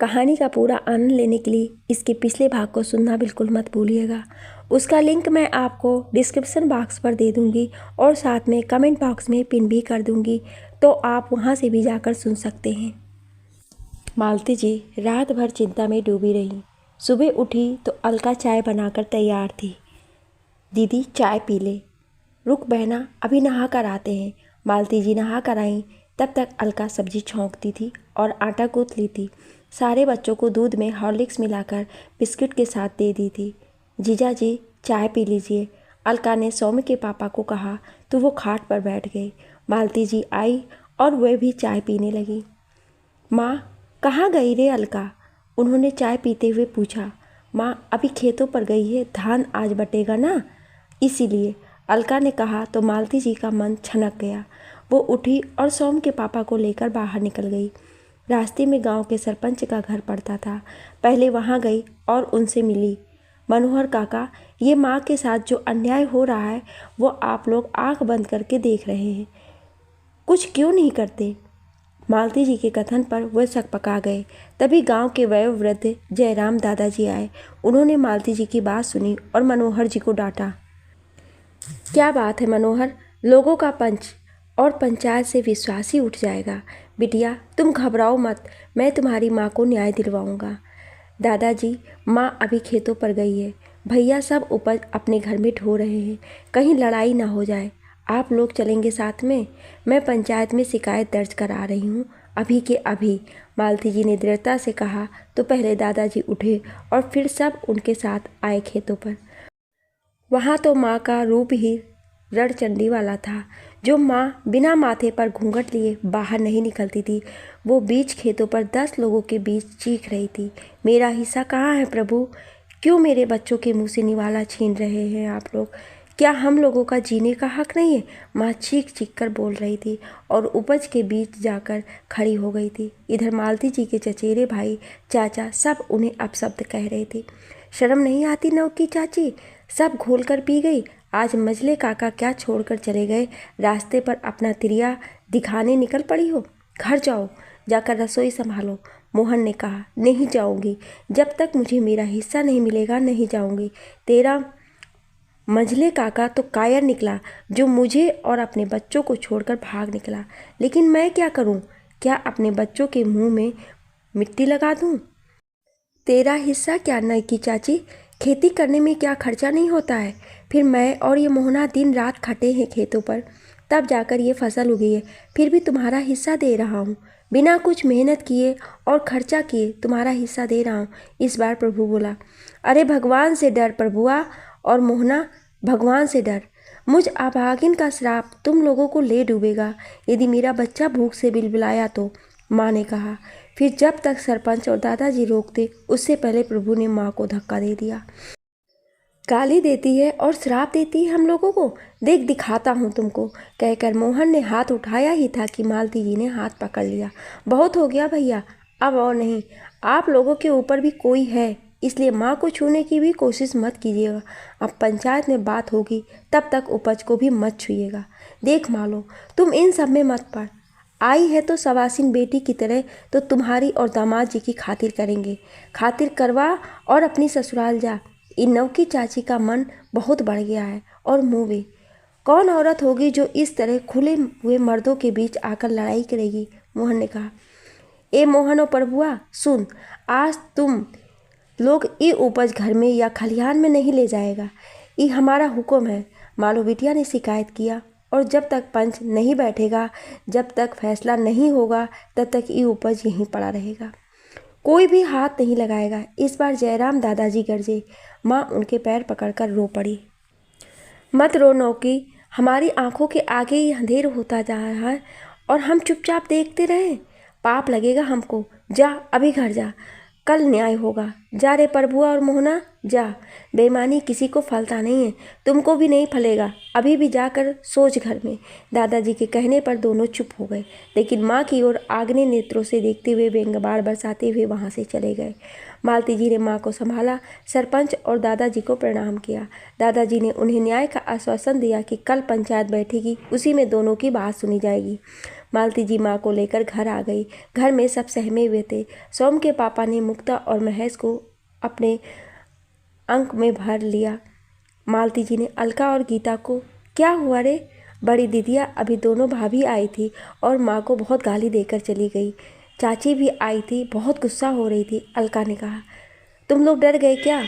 कहानी का पूरा आनंद लेने के लिए इसके पिछले भाग को सुनना बिल्कुल मत भूलिएगा। उसका लिंक मैं आपको डिस्क्रिप्शन बॉक्स पर दे दूंगी और साथ में कमेंट बॉक्स में पिन भी कर दूंगी, तो आप वहां से भी जाकर सुन सकते हैं। मालती जी रात भर चिंता में डूबी रही। सुबह उठी तो अलका चाय बनाकर तैयार थी। दीदी चाय पी ले। रुक बहना, अभी नहा कर आते हैं। मालती जी नहा कर आई। तब तक अलका सब्जी छौंकती थी और आटा गूंथ ली थी। सारे बच्चों को दूध में हॉर्लिक्स मिलाकर बिस्किट के साथ दे दी थी। जीजा जी चाय पी लीजिए, अलका ने सौम्य के पापा को कहा तो वो खाट पर बैठ गई। मालती जी आई और वह भी चाय पीने लगी। माँ कहाँ गई रे अलका? उन्होंने चाय पीते हुए पूछा। माँ अभी खेतों पर गई है, धान आज बटेगा ना, इसीलिए, अलका ने कहा तो मालती जी का मन छनक गया। वो उठी और सौम्य के पापा को लेकर बाहर निकल गई। रास्ते में गांव के सरपंच का घर पड़ता था। पहले वहां गई और उनसे मिली। मनोहर काका, ये माँ के साथ जो अन्याय हो रहा है वो आप लोग आंख बंद करके देख रहे हैं, कुछ क्यों नहीं करते? मालती जी के कथन पर वह सकपका गए। तभी गांव के वयोवृद्ध जयराम दादाजी आए। उन्होंने मालती जी की बात सुनी और मनोहर जी को डांटा। क्या बात है मनोहर, लोगों का पंच और पंचायत से विश्वास ही उठ जाएगा। बिटिया तुम घबराओ मत, मैं तुम्हारी माँ को न्याय दिलवाऊंगा। दादाजी माँ अभी खेतों पर गई है, भैया सब उपज अपने घर में ढो रहे हैं, कहीं लड़ाई ना हो जाए। आप लोग चलेंगे साथ में? मैं पंचायत में शिकायत दर्ज करा रही हूँ अभी के अभी, मालती जी ने दृढ़ता से कहा। तो पहले दादाजी उठे और फिर सब उनके साथ आए खेतों पर। वहाँ तो माँ का रूप ही रणचंडी वाला था। जो माँ बिना माथे पर घूंघट लिए बाहर नहीं निकलती थी, वो बीच खेतों पर 10 लोगों के बीच चीख रही थी, मेरा हिस्सा कहाँ है प्रभु? क्यों मेरे बच्चों के मुँह से निवाला छीन रहे हैं आप लोग? क्या हम लोगों का जीने का हक नहीं है? माँ चीख चीख कर बोल रही थी और उपज के बीच जाकर खड़ी हो गई थी। इधर मालती जी के चचेरे भाई चाचा सब उन्हें अपशब्द कह रहे थे। शर्म नहीं आती नौकी चाची, सब घोल कर पी गई। आज मजले काका क्या छोड़कर चले गए, रास्ते पर अपना तिरिया दिखाने निकल पड़ी हो। घर जाओ, जाकर रसोई संभालो। मोहन ने कहा, नहीं जाऊंगी, जब तक मुझे मेरा हिस्सा नहीं मिलेगा नहीं जाऊंगी। तेरा मझले काका तो कायर निकला, जो मुझे और अपने बच्चों को छोड़कर भाग निकला। लेकिन मैं क्या करूं? क्या अपने बच्चों के मुंह में मिट्टी लगा दूं? तेरा हिस्सा क्या नयकी चाची? खेती करने में क्या खर्चा नहीं होता है? फिर मैं और ये मोहना दिन रात खटे हैं खेतों पर, तब जाकर ये फसल उगी है। फिर भी तुम्हारा हिस्सा दे रहा हूँ, बिना कुछ मेहनत किए और खर्चा किए तुम्हारा हिस्सा दे रहा हूँ। इस बार प्रभु बोला। अरे भगवान से डर प्रभुआ और मोहना, भगवान से डर। मुझ अभागिन का श्राप तुम लोगों को ले डूबेगा यदि मेरा बच्चा भूख से बिलबिलाया तो, माँ ने कहा। फिर जब तक सरपंच और दादाजी रोकते, उससे पहले प्रभु ने माँ को धक्का दे दिया। गाली देती है और श्राप देती है हम लोगों को, देख दिखाता हूँ तुमको, कहकर मोहन ने हाथ उठाया ही था कि मालती जी ने हाथ पकड़ लिया। बहुत हो गया भैया, अब और नहीं। आप लोगों के ऊपर भी कोई है, इसलिए माँ को छूने की भी कोशिश मत कीजिएगा। अब पंचायत में बात होगी, तब तक उपज को भी मत छूइएगा। देख मालो, तुम इन सब में मत पड़। आई है तो सवासिन बेटी की तरह, तो तुम्हारी और दामाद जी की खातिर करेंगे। खातिर करवा और अपनी ससुराल जा। इन नौकी चाची का मन बहुत बढ़ गया है और मुँह कौन औरत होगी जो इस तरह खुले हुए मर्दों के बीच आकर लड़ाई करेगी? मोहन ने कहा। ए मोहन और प्रभुआ सुन, आज तुम लोग ये उपज घर में या खलिहान में नहीं ले जाएगा, ये हमारा हुक्म है, मालो बिटिया ने शिकायत किया। और जब तक पंच नहीं बैठेगा, जब तक फैसला नहीं होगा, तब तक ये उपज यहीं पड़ा रहेगा, कोई भी हाथ नहीं लगाएगा। इस बार जयराम दादाजी गरजे। माँ उनके पैर पकड़कर रो पड़ी। मत रो नौकी, हमारी आंखों के आगे ही अंधेर होता जा रहा है और हम चुपचाप देखते रहें, पाप लगेगा हमको। जा अभी घर जा, कल न्याय होगा। जा रे प्रभुआ और मोहना, जा। बेईमानी किसी को फलता नहीं है, तुमको भी नहीं फलेगा। अभी भी जाकर सोच घर में। दादाजी के कहने पर दोनों चुप हो गए, लेकिन माँ की ओर आग्ने नेत्रों से देखते हुए बेंगबाड़ बरसाते हुए वहाँ से चले गए। मालती जी ने माँ को संभाला, सरपंच और दादाजी को प्रणाम किया। दादाजी ने उन्हें न्याय का आश्वासन दिया कि कल पंचायत बैठेगी, उसी में दोनों की बात सुनी जाएगी। मालती जी माँ को लेकर घर आ गई। घर में सब सहमे हुए थे। सोम के पापा ने मुक्ता और महेश को अपने अंक में भर लिया। मालती जी ने अलका और गीता को, क्या हुआ रे? बड़ी दीदिया अभी दोनों भाभी आई थी और माँ को बहुत गाली देकर चली गई। चाची भी आई थी, बहुत गुस्सा हो रही थी। अलका ने कहा, तुम लोग डर गए क्या?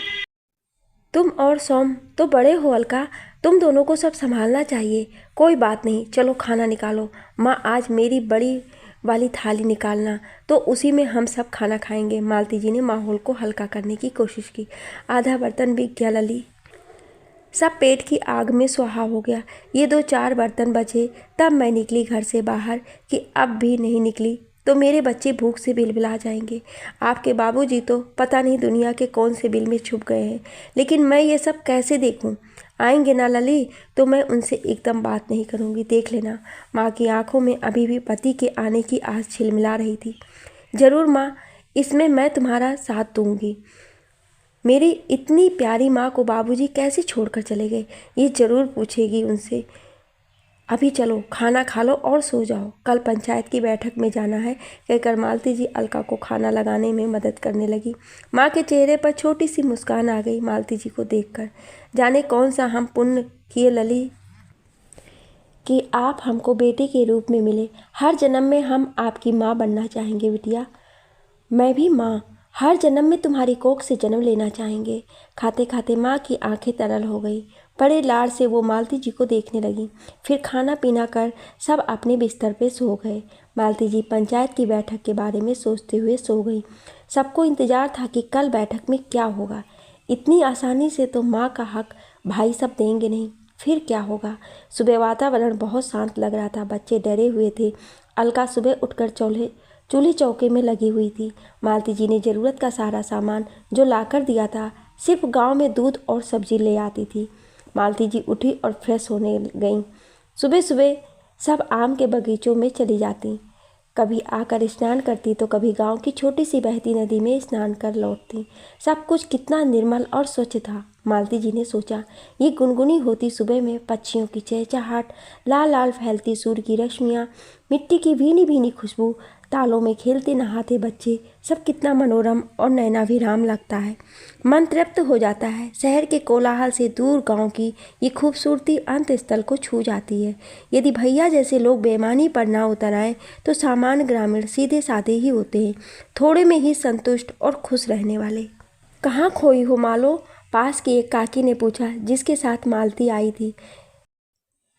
तुम और सोम तो बड़े हो अलका, तुम दोनों को सब संभालना चाहिए। कोई बात नहीं, चलो खाना निकालो। माँ आज मेरी बड़ी वाली थाली निकालना, तो उसी में हम सब खाना खाएंगे। मालती जी ने माहौल को हल्का करने की कोशिश की। आधा बर्तन बिक गया लली, सब पेट की आग में सुहा हो गया। ये 2-4 बर्तन बचे, तब मैं निकली घर से बाहर कि अब भी नहीं निकली तो मेरे बच्चे भूख से बिलबिला जाएंगे। आपके बाबूजी तो पता नहीं दुनिया के कौन से बिल में छुप गए हैं, लेकिन मैं ये सब कैसे देखूं? आएंगे ना लली तो मैं उनसे एकदम बात नहीं करूंगी, देख लेना। माँ की आंखों में अभी भी पति के आने की आस झिलमिला रही थी। जरूर माँ, इसमें मैं तुम्हारा साथ दूंगी। मेरी इतनी प्यारी माँ को बाबूजी कैसे छोड़कर चले गए, ये ज़रूर पूछेगी उनसे। अभी चलो खाना खा लो और सो जाओ, कल पंचायत की बैठक में जाना है, कहकर मालती जी अलका को खाना लगाने में मदद करने लगी। माँ के चेहरे पर छोटी सी मुस्कान आ गई मालती जी को देखकर। जाने कौन सा हम पुण्य किए लली कि आप हमको बेटे के रूप में मिले। हर जन्म में हम आपकी माँ बनना चाहेंगे बिटिया। मैं भी माँ, हर जन्म में तुम्हारी कोख से जन्म लेना चाहेंगे। खाते खाते माँ की आंखें तरल हो गई। बड़े लाड से वो मालती जी को देखने लगी। फिर खाना पीना कर सब अपने बिस्तर पे सो गए। मालती जी पंचायत की बैठक के बारे में सोचते हुए सो गई। सबको इंतजार था कि कल बैठक में क्या होगा। इतनी आसानी से तो माँ का हक भाई सब देंगे नहीं, फिर क्या होगा? सुबह वातावरण बहुत शांत लग रहा था, बच्चे डरे हुए थे। अलका सुबह उठकर चूल्हे चौके में लगी हुई थी। मालती जी ने ज़रूरत का सारा सामान जो लाकर दिया था, सिर्फ गांव में दूध और सब्जी ले आती थी। मालती जी उठी और फ्रेश होने गईं। सुबह सुबह सब आम के बगीचों में चली जाती, कभी आकर स्नान करती तो कभी गांव की छोटी सी बहती नदी में स्नान कर लौटती। सब कुछ कितना निर्मल और स्वच्छ था। मालती जी ने सोचा, ये गुनगुनी होती सुबह में पक्षियों की चहचहाट, लाल लाल फैलती सूर्य की रश्मियाँ, मिट्टी की भीनी भीनी खुशबू, तालों में खेलते नहाते बच्चे, सब कितना मनोरम और नयनाभिराम लगता है। मन तृप्त हो जाता है। शहर के कोलाहल से दूर गांव की ये खूबसूरती अंत स्थल को छू जाती है। यदि भैया जैसे लोग बेईमानी पर ना उतर आए तो सामान्य ग्रामीण सीधे साधे ही होते हैं, थोड़े में ही संतुष्ट और खुश रहने वाले। कहाँ खोई हो मालो? पास की एक काकी ने पूछा, जिसके साथ मालती आई थी।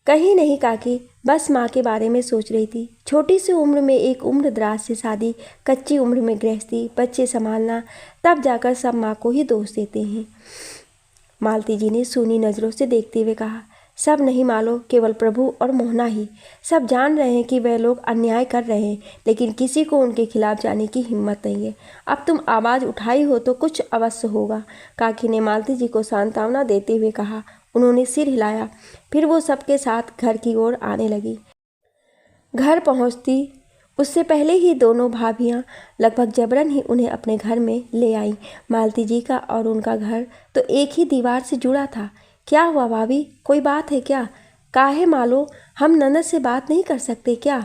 कहीं नहीं काकी, बस माँ के बारे में सोच रही थी। छोटी सी उम्र में एक उम्र दराज से शादी, कच्ची उम्र में गृहस्थी, बच्चे संभालना, तब जाकर सब माँ को ही दोष देते हैं। मालती जी ने सूनी नज़रों से देखते हुए कहा, सब नहीं मालो, केवल प्रभु और मोहना ही। सब जान रहे हैं कि वह लोग अन्याय कर रहे हैं, लेकिन किसी को उनके खिलाफ जाने की हिम्मत नहीं है। अब तुम आवाज़ उठाई हो तो कुछ अवश्य होगा, काकी ने मालती जी को सांत्वना देते हुए कहा। उन्होंने सिर हिलाया, फिर वो सबके साथ घर की ओर आने लगी। घर पहुंचती उससे पहले ही दोनों भाभियां लगभग जबरन ही उन्हें अपने घर में ले आईं। मालती जी का और उनका घर तो एक ही दीवार से जुड़ा था। क्या हुआ भाभी, कोई बात है क्या? काहे मालो, हम ननद से बात नहीं कर सकते क्या?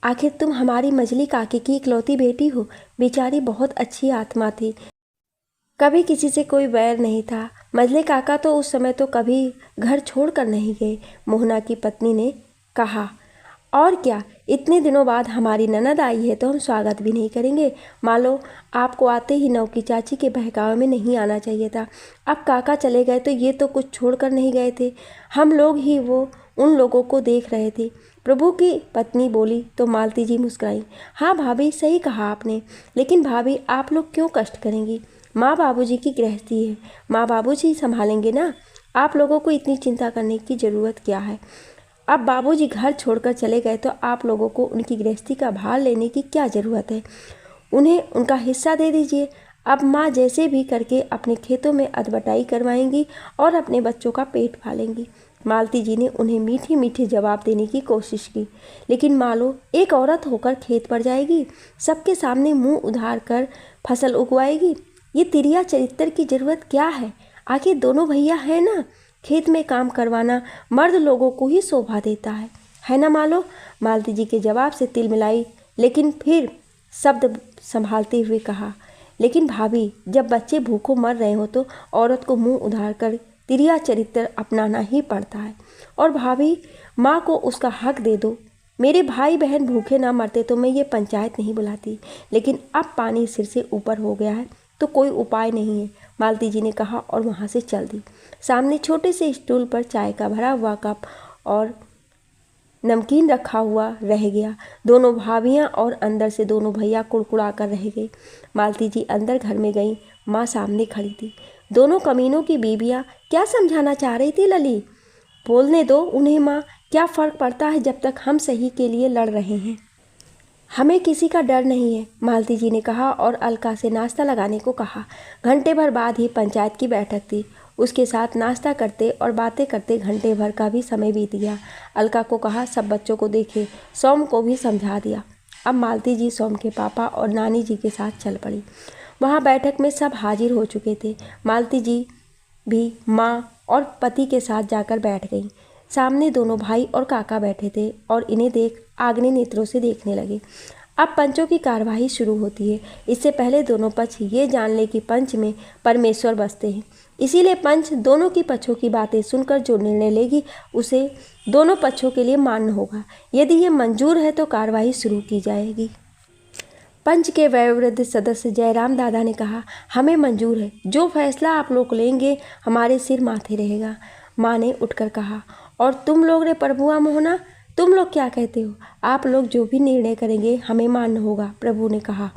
आखिर तुम हमारी मजली काकी की इकलौती बेटी हो। बेचारी बहुत अच्छी आत्मा थी, कभी किसी से कोई वैर नहीं था। मजले काका तो उस समय तो कभी घर छोड़कर नहीं गए, मोहना की पत्नी ने कहा। और क्या, इतने दिनों बाद हमारी ननद आई है तो हम स्वागत भी नहीं करेंगे? मालो, आपको आते ही नौकी चाची के बहकावे में नहीं आना चाहिए था। अब काका चले गए तो ये तो कुछ छोड़कर नहीं गए थे, हम लोग ही वो उन लोगों को देख रहे थे। प्रभु की पत्नी बोली तो मालती जी मुस्कुराई। हाँ भाभी, सही कहा आपने, लेकिन भाभी आप लोग क्यों कष्ट करेंगी? माँ बाबूजी की गृहस्थी है, माँ बाबूजी संभालेंगे ना। आप लोगों को इतनी चिंता करने की ज़रूरत क्या है? अब बाबूजी घर छोड़कर चले गए तो आप लोगों को उनकी गृहस्थी का भार लेने की क्या ज़रूरत है? उन्हें उनका हिस्सा दे दीजिए। अब माँ जैसे भी करके अपने खेतों में अदबटाई करवाएंगी और अपने बच्चों का पेट पालेंगी। मालती जी ने उन्हें मीठी मीठी जवाब देने की कोशिश की, लेकिन मालो, एक औरत होकर खेत पर जाएगी, सबके सामने मुंह उधार कर फसल उगवाएगी? ये तिरिया चरित्र की ज़रूरत क्या है? आखिर दोनों भैया हैं ना। खेत में काम करवाना मर्द लोगों को ही शोभा देता है। है ना मालो? मालती जी के जवाब से तिलमिलाई, लेकिन फिर शब्द संभालते हुए कहा, लेकिन भाभी, जब बच्चे भूखों मर रहे हो तो औरत को मुंह उधार कर तिरिया चरित्र अपनाना ही पड़ता है। और भाभी, माँ को उसका हक दे दो। मेरे भाई बहन भूखे ना मरते तो मैं ये पंचायत नहीं बुलाती, लेकिन अब पानी सिर से ऊपर हो गया है तो कोई उपाय नहीं है, मालती जी ने कहा और वहाँ से चल दी। सामने छोटे से स्टूल पर चाय का भरा हुआ कप और नमकीन रखा हुआ रह गया। दोनों भाभियां और अंदर से दोनों भैया कुड़कुड़ा कर रह गए। मालती जी अंदर घर में गई। माँ सामने खड़ी थी। दोनों कमीनों की बीबियां क्या समझाना चाह रही थी लली? बोलने दो उन्हें माँ, क्या फ़र्क पड़ता है जब तक हम सही के लिए लड़ रहे हैं। हमें किसी का डर नहीं है, मालती जी ने कहा और अलका से नाश्ता लगाने को कहा। घंटे भर बाद ही पंचायत की बैठक थी। उसके साथ नाश्ता करते और बातें करते घंटे भर का भी समय बीत गया। अलका को कहा सब बच्चों को देखे, सोम को भी समझा दिया। अब मालती जी सोम के पापा और नानी जी के साथ चल पड़ी। वहाँ बैठक में सब हाजिर हो चुके थे। मालती जी भी माँ और पति के साथ जाकर बैठ गई। सामने दोनों भाई और काका बैठे थे और इन्हें देख आग्ने नेत्रों से देखने लगे। अब पंचों की कार्यवाही शुरू होती है। इससे पहले दोनों पक्ष ये जान ले कि पंच में परमेश्वर बसते हैं, इसीलिए पंच दोनों की पक्षों की बातें सुनकर जो निर्णय लेगी उसे दोनों पक्षों के लिए मान्य होगा। यदि ये मंजूर है तो कार्यवाही शुरू की जाएगी। पंच के वयोवृद्ध सदस्य जयराम दादा ने कहा, हमें मंजूर है, जो फैसला आप लोग लेंगे हमारे सिर माथे रहेगा। माँ ने उठकर कहा, और तुम लोग रे प्रभुआ मोहना, तुम लोग क्या कहते हो? आप लोग जो भी निर्णय करेंगे हमें मान्य होगा, प्रभु ने कहा।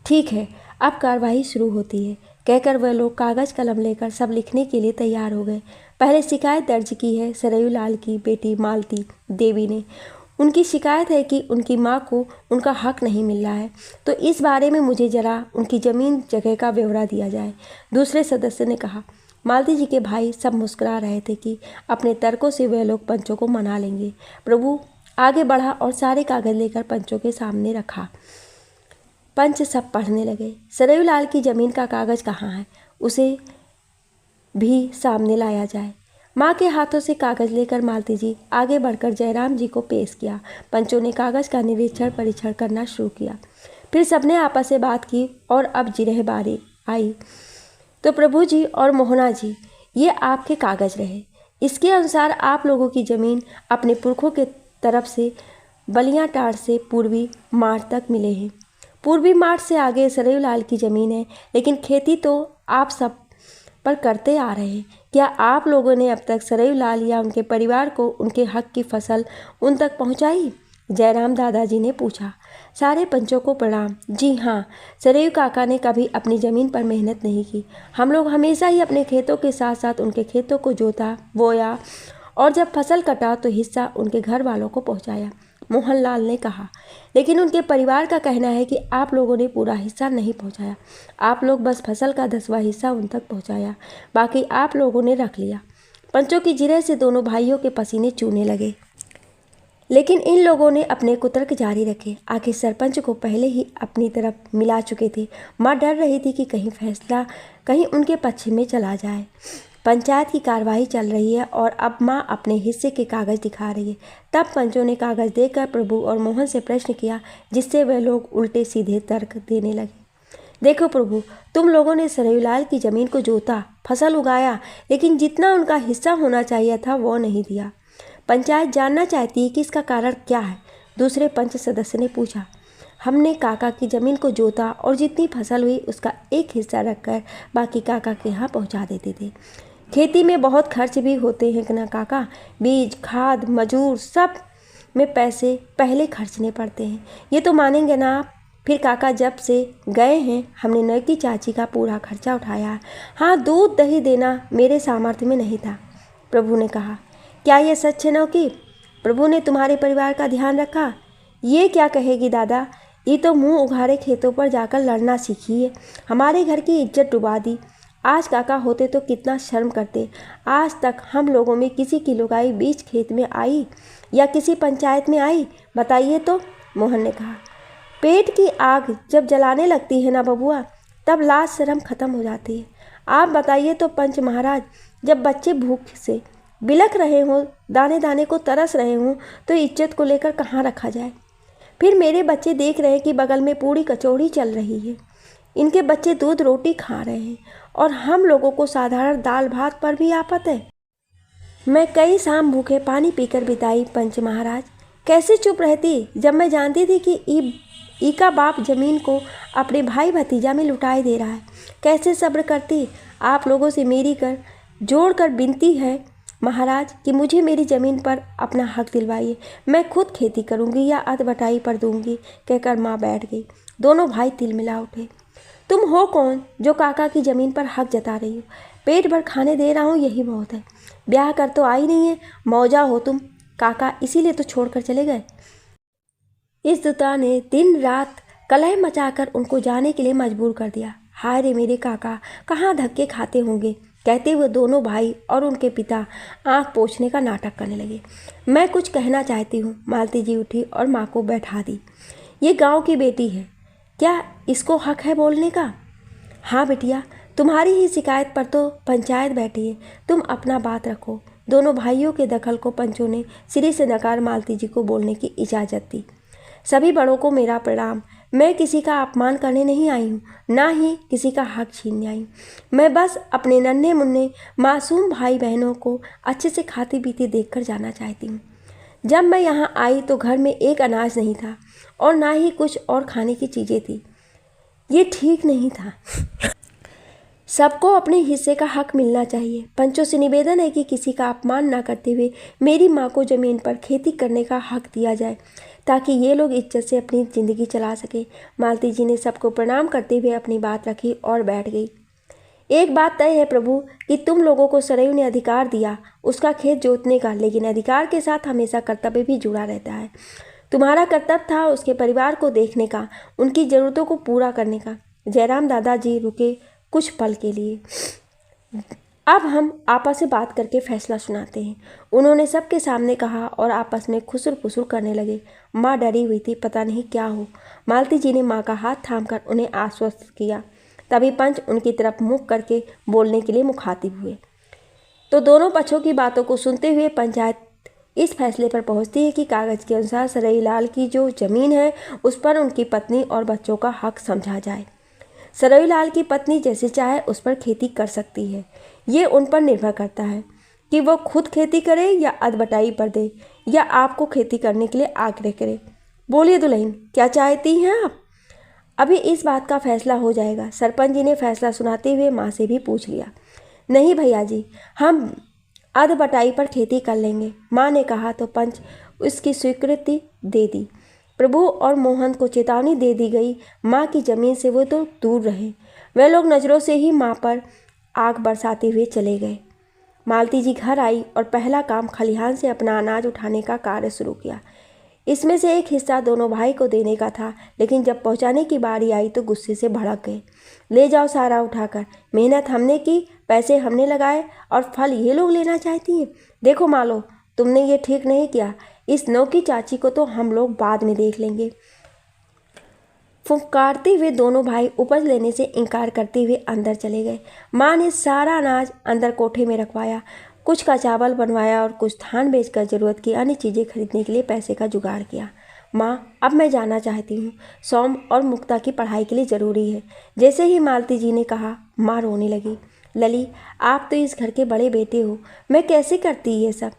ठीक है, अब कार्यवाही शुरू होती है, कहकर वह लोग कागज़ कलम लेकर सब लिखने के लिए तैयार हो गए। पहले शिकायत दर्ज की है सरयू लाल की बेटी मालती देवी ने। उनकी शिकायत है कि उनकी माँ को उनका हक नहीं मिल रहा है, तो इस बारे में मुझे ज़रा उनकी ज़मीन जगह का ब्यौरा दिया जाए। दूसरे सदस्य ने कहा। मालती जी के भाई सब मुस्कुरा रहे थे कि अपने तर्कों से वे लोग पंचों को मना लेंगे। प्रभु आगे बढ़ा और सारे कागज़ लेकर पंचों के सामने रखा। पंच सब पढ़ने लगे। सरयू लाल की ज़मीन का कागज़ कहाँ है, उसे भी सामने लाया जाए। माँ के हाथों से कागज़ लेकर मालती जी आगे बढ़कर जयराम जी को पेश किया। पंचों ने कागज़ का निरीक्षण परीक्षण करना शुरू किया। फिर सबने आपस में बात की और अब जिरह बारी आई। तो प्रभु जी और मोहना जी, ये आपके कागज़ रहे। इसके अनुसार आप लोगों की ज़मीन अपने पुरखों के तरफ से बलियाँ टार से पूर्वी मार्ट तक मिले हैं। पूर्वी मार्ट से आगे सरयू लाल की ज़मीन है, लेकिन खेती तो आप सब पर करते आ रहे हैं। क्या आप लोगों ने अब तक सरयू लाल या उनके परिवार को उनके हक की फसल उन तक पहुंचाई? जयराम दादाजी ने पूछा। सारे पंचों को प्रणाम। जी हाँ, सरयू काका ने कभी अपनी ज़मीन पर मेहनत नहीं की। हम लोग हमेशा ही अपने खेतों के साथ साथ उनके खेतों को जोता, बोया और जब फसल कटा तो हिस्सा उनके घर वालों को पहुँचाया, मोहनलाल ने कहा। लेकिन उनके परिवार का कहना है कि आप लोगों ने पूरा हिस्सा नहीं पहुंचाया। आप लोग बस फसल का 10वां हिस्सा उन तक पहुंचाया, बाकी आप लोगों ने रख लिया। पंचों की जिरह से दोनों भाइयों के पसीने चूने लगे, लेकिन इन लोगों ने अपने कुतर्क जारी रखे। आखिर सरपंच को पहले ही अपनी तरफ मिला चुके थे। माँ डर रही थी कि कहीं फैसला कहीं उनके पक्ष में चला जाए। पंचायत की कार्यवाही चल रही है और अब माँ अपने हिस्से के कागज़ दिखा रही है। तब पंचों ने कागज़ देकर प्रभु और मोहन से प्रश्न किया, जिससे वे लोग उल्टे सीधे तर्क देने लगे। देखो प्रभु, तुम लोगों ने सरयू लाल की ज़मीन को जोता, फसल उगाया, लेकिन जितना उनका हिस्सा होना चाहिए था वो नहीं दिया। पंचायत जानना चाहती है कि इसका कारण क्या है, दूसरे पंच सदस्य ने पूछा। हमने काका की ज़मीन को जोता और जितनी फसल हुई उसका एक हिस्सा रखकर बाकी काका के यहाँ पहुँचा देते थे। खेती में बहुत खर्च भी होते हैं ना काका, बीज, खाद, मजूर, सब में पैसे पहले खर्चने पड़ते हैं। ये तो मानेंगे ना आप? फिर काका जब से गए हैं हमने नौकी चाची का पूरा खर्चा उठाया। हाँ, दूध दही देना मेरे सामर्थ्य में नहीं था, प्रभु ने कहा। क्या ये सच है नौकी? प्रभु ने तुम्हारे परिवार का ध्यान रखा? ये क्या कहेगी दादा, ये तो मुंह उघारे खेतों पर जाकर लड़ना सीखी है। हमारे घर की इज्जत डुबा दी। आज काका होते तो कितना शर्म करते। आज तक हम लोगों में किसी की लुगाई बीच खेत में आई या किसी पंचायत में आई, बताइए तो, मोहन ने कहा। पेट की आग जब जलाने लगती है ना बबुआ, तब लाज शर्म खत्म हो जाती है। आप बताइए तो पंच महाराज, जब बच्चे भूख से बिलख रहे हों, दाने दाने को तरस रहे हों, तो इज्जत को लेकर कहाँ रखा जाए। फिर मेरे बच्चे देख रहे हैं कि बगल में पूड़ी कचौड़ी चल रही है, इनके बच्चे दूध रोटी खा रहे हैं और हम लोगों को साधारण दाल भात पर भी आफत है। मैं कई शाम भूखे पानी पीकर बिताई पंच महाराज। कैसे चुप रहती जब मैं जानती थी कि ई का बाप जमीन को अपने भाई भतीजा में लुटाए दे रहा है। कैसे सब्र करती। आप लोगों से मेरी कर जोड़ कर विनती है महाराज कि मुझे मेरी ज़मीन पर अपना हक दिलवाइए। मैं खुद खेती करूंगी या अध बटाई पर दूंगी, कहकर माँ बैठ गई। दोनों भाई तिल मिला उठे। तुम हो कौन जो काका की ज़मीन पर हक जता रही हो? पेट भर खाने दे रहा हूँ, यही बहुत है। ब्याह कर तो आई नहीं है, मौजा हो तुम। काका इसीलिए तो छोड़कर चले गए। इस दुता ने दिन रात कलह मचाकर उनको जाने के लिए मजबूर कर दिया। हाय रे मेरे काका, कहाँ धक्के खाते होंगे, कहते हुए दोनों भाई और उनके पिता आंख पोंछने का नाटक करने लगे। मैं कुछ कहना चाहती हूँ। मालती जी उठी और माँ को बैठा दी। ये गांव की बेटी है, क्या इसको हक है बोलने का? हाँ बिटिया, तुम्हारी ही शिकायत पर तो पंचायत बैठी है, तुम अपना बात रखो। दोनों भाइयों के दखल को पंचों ने सिरे से नकार मालती जी को बोलने की इजाज़त दी। सभी बड़ों को मेरा प्रणाम। मैं किसी का अपमान करने नहीं आई हूँ, ना ही किसी का हक छीनने आई हूँ। मैं बस अपने नन्हे मुन्ने मासूम भाई बहनों को अच्छे से खाती पीती देखकर जाना चाहती हूँ। जब मैं यहाँ आई तो घर में एक अनाज नहीं था और ना ही कुछ और खाने की चीज़ें थी। ये ठीक नहीं था। सबको अपने हिस्से का हक मिलना चाहिए। पंचों से निवेदन है कि किसी का अपमान ना करते हुए मेरी माँ को ज़मीन पर खेती करने का हक दिया जाए, ताकि ये लोग इज्जत से अपनी ज़िंदगी चला सके। मालती जी ने सबको प्रणाम करते हुए अपनी बात रखी और बैठ गई। एक बात तय है प्रभु कि तुम लोगों को सरयू ने अधिकार दिया उसका खेत जोतने का, लेकिन अधिकार के साथ हमेशा कर्तव्य भी जुड़ा रहता है। तुम्हारा कर्तव्य था उसके परिवार को देखने का, उनकी ज़रूरतों को पूरा करने का। जयराम दादाजी रुके कुछ पल के लिए। अब हम आपस में बात करके फैसला सुनाते हैं, उन्होंने सबके सामने कहा और आपस में खुसुर फुसुर करने लगे। माँ डरी हुई थी, पता नहीं क्या हो। मालती जी ने माँ का हाथ थामकर उन्हें आश्वस्त किया। तभी पंच उनकी तरफ मुख करके बोलने के लिए मुखातिब हुए। तो दोनों पक्षों की बातों को सुनते हुए पंचायत इस फैसले पर पहुंचती है कि कागज़ के अनुसार सरई लाल की जो ज़मीन है उस पर उनकी पत्नी और बच्चों का हक समझा जाए। सरई लाल की पत्नी जैसे चाहे उस पर खेती कर सकती है। ये उन पर निर्भर करता है कि वो खुद खेती करे या अदबटाई पर दे या आपको खेती करने के लिए आग्रह करे। बोलिए दुल्हन, क्या चाहती हैं आप? अभी इस बात का फैसला हो जाएगा। सरपंच जी ने फैसला सुनाते हुए माँ से भी पूछ लिया। नहीं भैया जी, हम अदबटाई पर खेती कर लेंगे, माँ ने कहा तो पंच उसकी स्वीकृति दे दी। प्रभु और मोहन को चेतावनी दे दी गई, माँ की ज़मीन से वो तो दूर रहे। वे लोग नज़रों से ही माँ पर आग बरसाते हुए चले गए। मालती जी घर आई और पहला काम खलिहान से अपना अनाज उठाने का कार्य शुरू किया। इसमें से एक हिस्सा दोनों भाई को देने का था, लेकिन जब पहुंचाने की बारी आई तो गुस्से से भड़क गए। ले जाओ सारा उठाकर, मेहनत हमने की, पैसे हमने लगाए और फल ये लोग लेना चाहती हैं। देखो मालो, तुमने ये ठीक नहीं किया। इस नौकी चाची को तो हम लोग बाद में देख लेंगे। फुफकारते हुए दोनों भाई उपज लेने से इनकार करते हुए अंदर चले गए। माँ ने सारा अनाज अंदर कोठे में रखवाया, कुछ का चावल बनवाया और कुछ धान बेचकर ज़रूरत की अन्य चीज़ें खरीदने के लिए पैसे का जुगाड़ किया। माँ, अब मैं जाना चाहती हूँ, सौम और मुक्ता की पढ़ाई के लिए ज़रूरी है। जैसे ही मालती जी ने कहा, माँ रोने लगी। लली, आप तो इस घर के बड़े बेटे हो, मैं कैसे करती ये सब?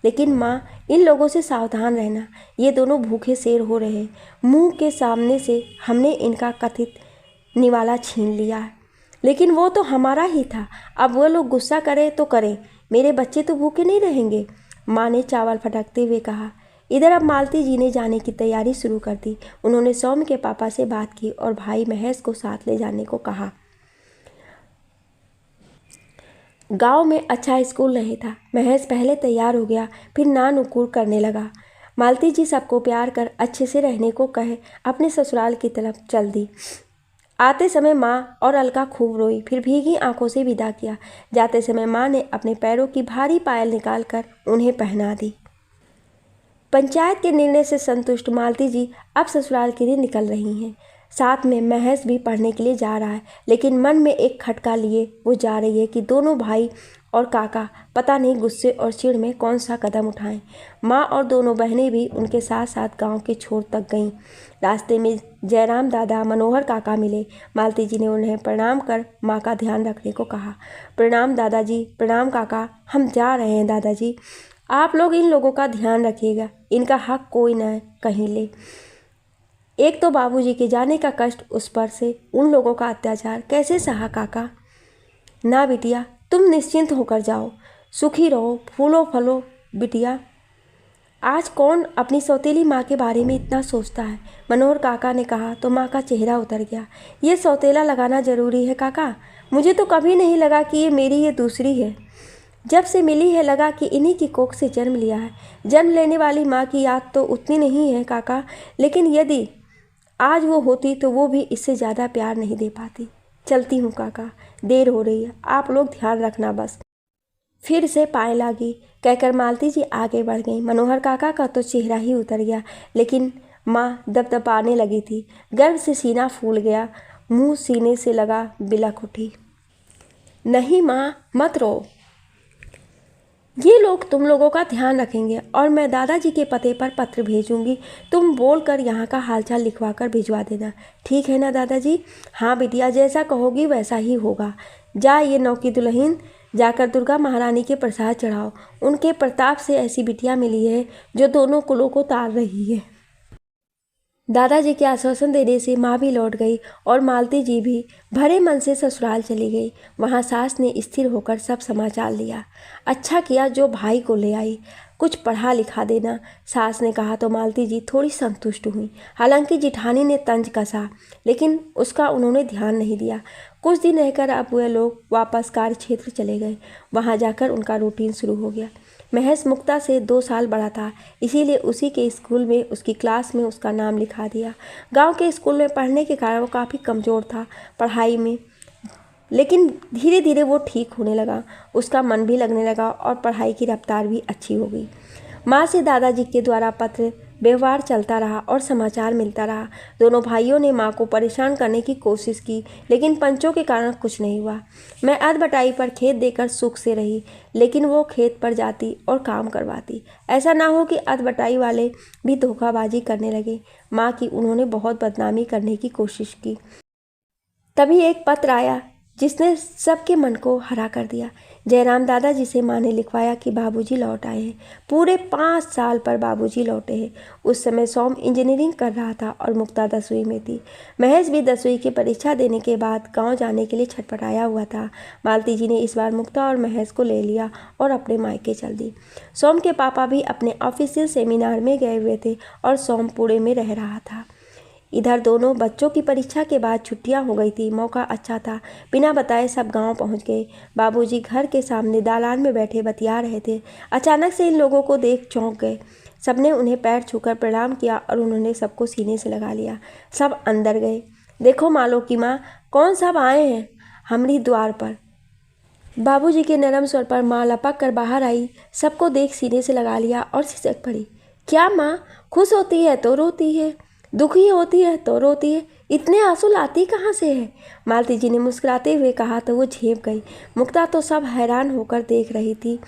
लेकिन माँ, इन लोगों से सावधान रहना, ये दोनों भूखे शेर हो रहे हैं। मुंह के सामने से हमने इनका कथित निवाला छीन लिया है, लेकिन वो तो हमारा ही था। अब वो लोग गुस्सा करें तो करें, मेरे बच्चे तो भूखे नहीं रहेंगे। माँ ने चावल फटकते हुए कहा। इधर अब मालती जी ने जाने की तैयारी शुरू कर दी। उन्होंने सौम्य के पापा से बात की और भाई महेश को साथ ले जाने को कहा। गांव में अच्छा स्कूल नहीं था। महेश पहले तैयार हो गया, फिर ना नुकुर करने लगा। मालती जी सबको प्यार कर अच्छे से रहने को कहे अपने ससुराल की तरफ चल दी। आते समय माँ और अलका खूब रोई, फिर भीगी आंखों से विदा किया। जाते समय माँ ने अपने पैरों की भारी पायल निकालकर उन्हें पहना दी। पंचायत के निर्णय से संतुष्ट मालती जी अब ससुराल के लिए निकल रही हैं। साथ में महेश भी पढ़ने के लिए जा रहा है, लेकिन मन में एक खटका लिए वो जा रही है कि दोनों भाई और काका पता नहीं गुस्से और चिढ़ में कौन सा कदम उठाएं। माँ और दोनों बहनें भी उनके साथ साथ गांव के छोर तक गईं। रास्ते में जयराम दादा, मनोहर काका मिले। मालती जी ने उन्हें प्रणाम कर माँ का ध्यान रखने को कहा। प्रणाम दादाजी, प्रणाम काका, हम जा रहे हैं दादाजी। आप लोग इन लोगों का ध्यान रखिएगा, इनका हक कोई न कहीं ले। एक तो बाबूजी के जाने का कष्ट, उस पर से उन लोगों का अत्याचार कैसे सहा काका। ना बिटिया, तुम निश्चिंत होकर जाओ, सुखी रहो, फूलो फलो बिटिया। आज कौन अपनी सौतेली माँ के बारे में इतना सोचता है, मनोहर काका ने कहा तो माँ का चेहरा उतर गया। ये सौतेला लगाना जरूरी है काका? मुझे तो कभी नहीं लगा कि ये मेरी ये दूसरी है। जब से मिली है लगा कि इन्हीं की कोख से जन्म लिया है। जन्म लेने वाली माँ की याद तो उतनी नहीं है काका, लेकिन यदि आज वो होती तो वो भी इससे ज़्यादा प्यार नहीं दे पाती। चलती हूँ काका, देर हो रही है, आप लोग ध्यान रखना बस। फिर से पाए लागी कहकर मालती जी आगे बढ़ गई। मनोहर काका का तो चेहरा ही उतर गया, लेकिन माँ दबदबाने लगी थी। गर्व से सीना फूल गया, मुंह सीने से लगा, बिलख उठी। नहीं माँ, मत रो, ये लोग तुम लोगों का ध्यान रखेंगे और मैं दादाजी के पते पर पत्र भेजूंगी। तुम बोल कर यहाँ का हालचाल लिखवा कर भिजवा देना, ठीक है ना दादाजी? हाँ बिटिया, जैसा कहोगी वैसा ही होगा। जा ये नौकी दुल्हन, जाकर दुर्गा महारानी के प्रसाद चढ़ाओ। उनके प्रताप से ऐसी बिटिया मिली है जो दोनों कुलों को तार रही है। दादाजी के आश्वासन देने से माँ भी लौट गई और मालती जी भी भरे मन से ससुराल चली गई। वहाँ सास ने स्थिर होकर सब समाचार लिया। अच्छा किया जो भाई को ले आई, कुछ पढ़ा लिखा देना, सास ने कहा तो मालती जी थोड़ी संतुष्ट हुई। हालांकि जिठानी ने तंज कसा, लेकिन उसका उन्होंने ध्यान नहीं दिया। कुछ दिन रहकर अब वे लोग वापस कार्य क्षेत्र चले गए। वहाँ जाकर उनका रूटीन शुरू हो गया। महेश मुक्ता से 2 साल बड़ा था, इसीलिए उसी के स्कूल में उसकी क्लास में उसका नाम लिखा दिया। गांव के स्कूल में पढ़ने के कारण वो काफ़ी कमज़ोर था पढ़ाई में, लेकिन धीरे धीरे वो ठीक होने लगा। उसका मन भी लगने लगा और पढ़ाई की रफ्तार भी अच्छी हो गई। माँ से दादाजी के द्वारा पत्र व्यवहार चलता रहा और समाचार मिलता रहा। दोनों भाइयों ने माँ को परेशान करने की कोशिश की, लेकिन पंचों के कारण कुछ नहीं हुआ। मैं अधबटाई पर खेत देकर सुख से रही, लेकिन वो खेत पर जाती और काम करवाती। ऐसा ना हो कि अधबटाई वाले भी धोखाबाजी करने लगे। माँ की उन्होंने बहुत बदनामी करने की कोशिश की। तभी एक पत्र आया जिसने सबके मन को हरा कर दिया। जयराम दादाजी से माँ ने लिखवाया कि बाबूजी लौट आए हैं। पूरे 5 साल पर बाबूजी लौटे हैं। उस समय सोम इंजीनियरिंग कर रहा था और मुक्ता 10वीं में थी। महेश भी 10वीं की परीक्षा देने के बाद गांव जाने के लिए छटपटाया हुआ था। मालती जी ने इस बार मुक्ता और महेश को ले लिया और अपने मायके चल दी। सोम के पापा भी अपने ऑफिशियल सेमिनार में गए हुए थे और सोम पुणे में रह रहा था। इधर दोनों बच्चों की परीक्षा के बाद छुट्टियां हो गई थी। मौका अच्छा था, बिना बताए सब गांव पहुंच गए। बाबूजी घर के सामने दालान में बैठे बतिया रहे थे। अचानक से इन लोगों को देख चौंक गए। सबने उन्हें पैर छूकर प्रणाम किया और उन्होंने सबको सीने से लगा लिया। सब अंदर गए। देखो मालो की माँ, कौन सब आए हैं हमारी द्वार पर। बाबूजी के नरम स्वर पर माँ लपक कर बाहर आई। सबको देख सीने से लगा लिया और सिसक पड़ी। क्या माँ, खुश होती है तो रोती है, दुखी होती है तो रोती है, इतने आंसू लाती कहाँ से है? मालती जी ने मुस्कुराते हुए कहा तो वो झेप गई। मुक्ता तो सब हैरान होकर देख रही थी।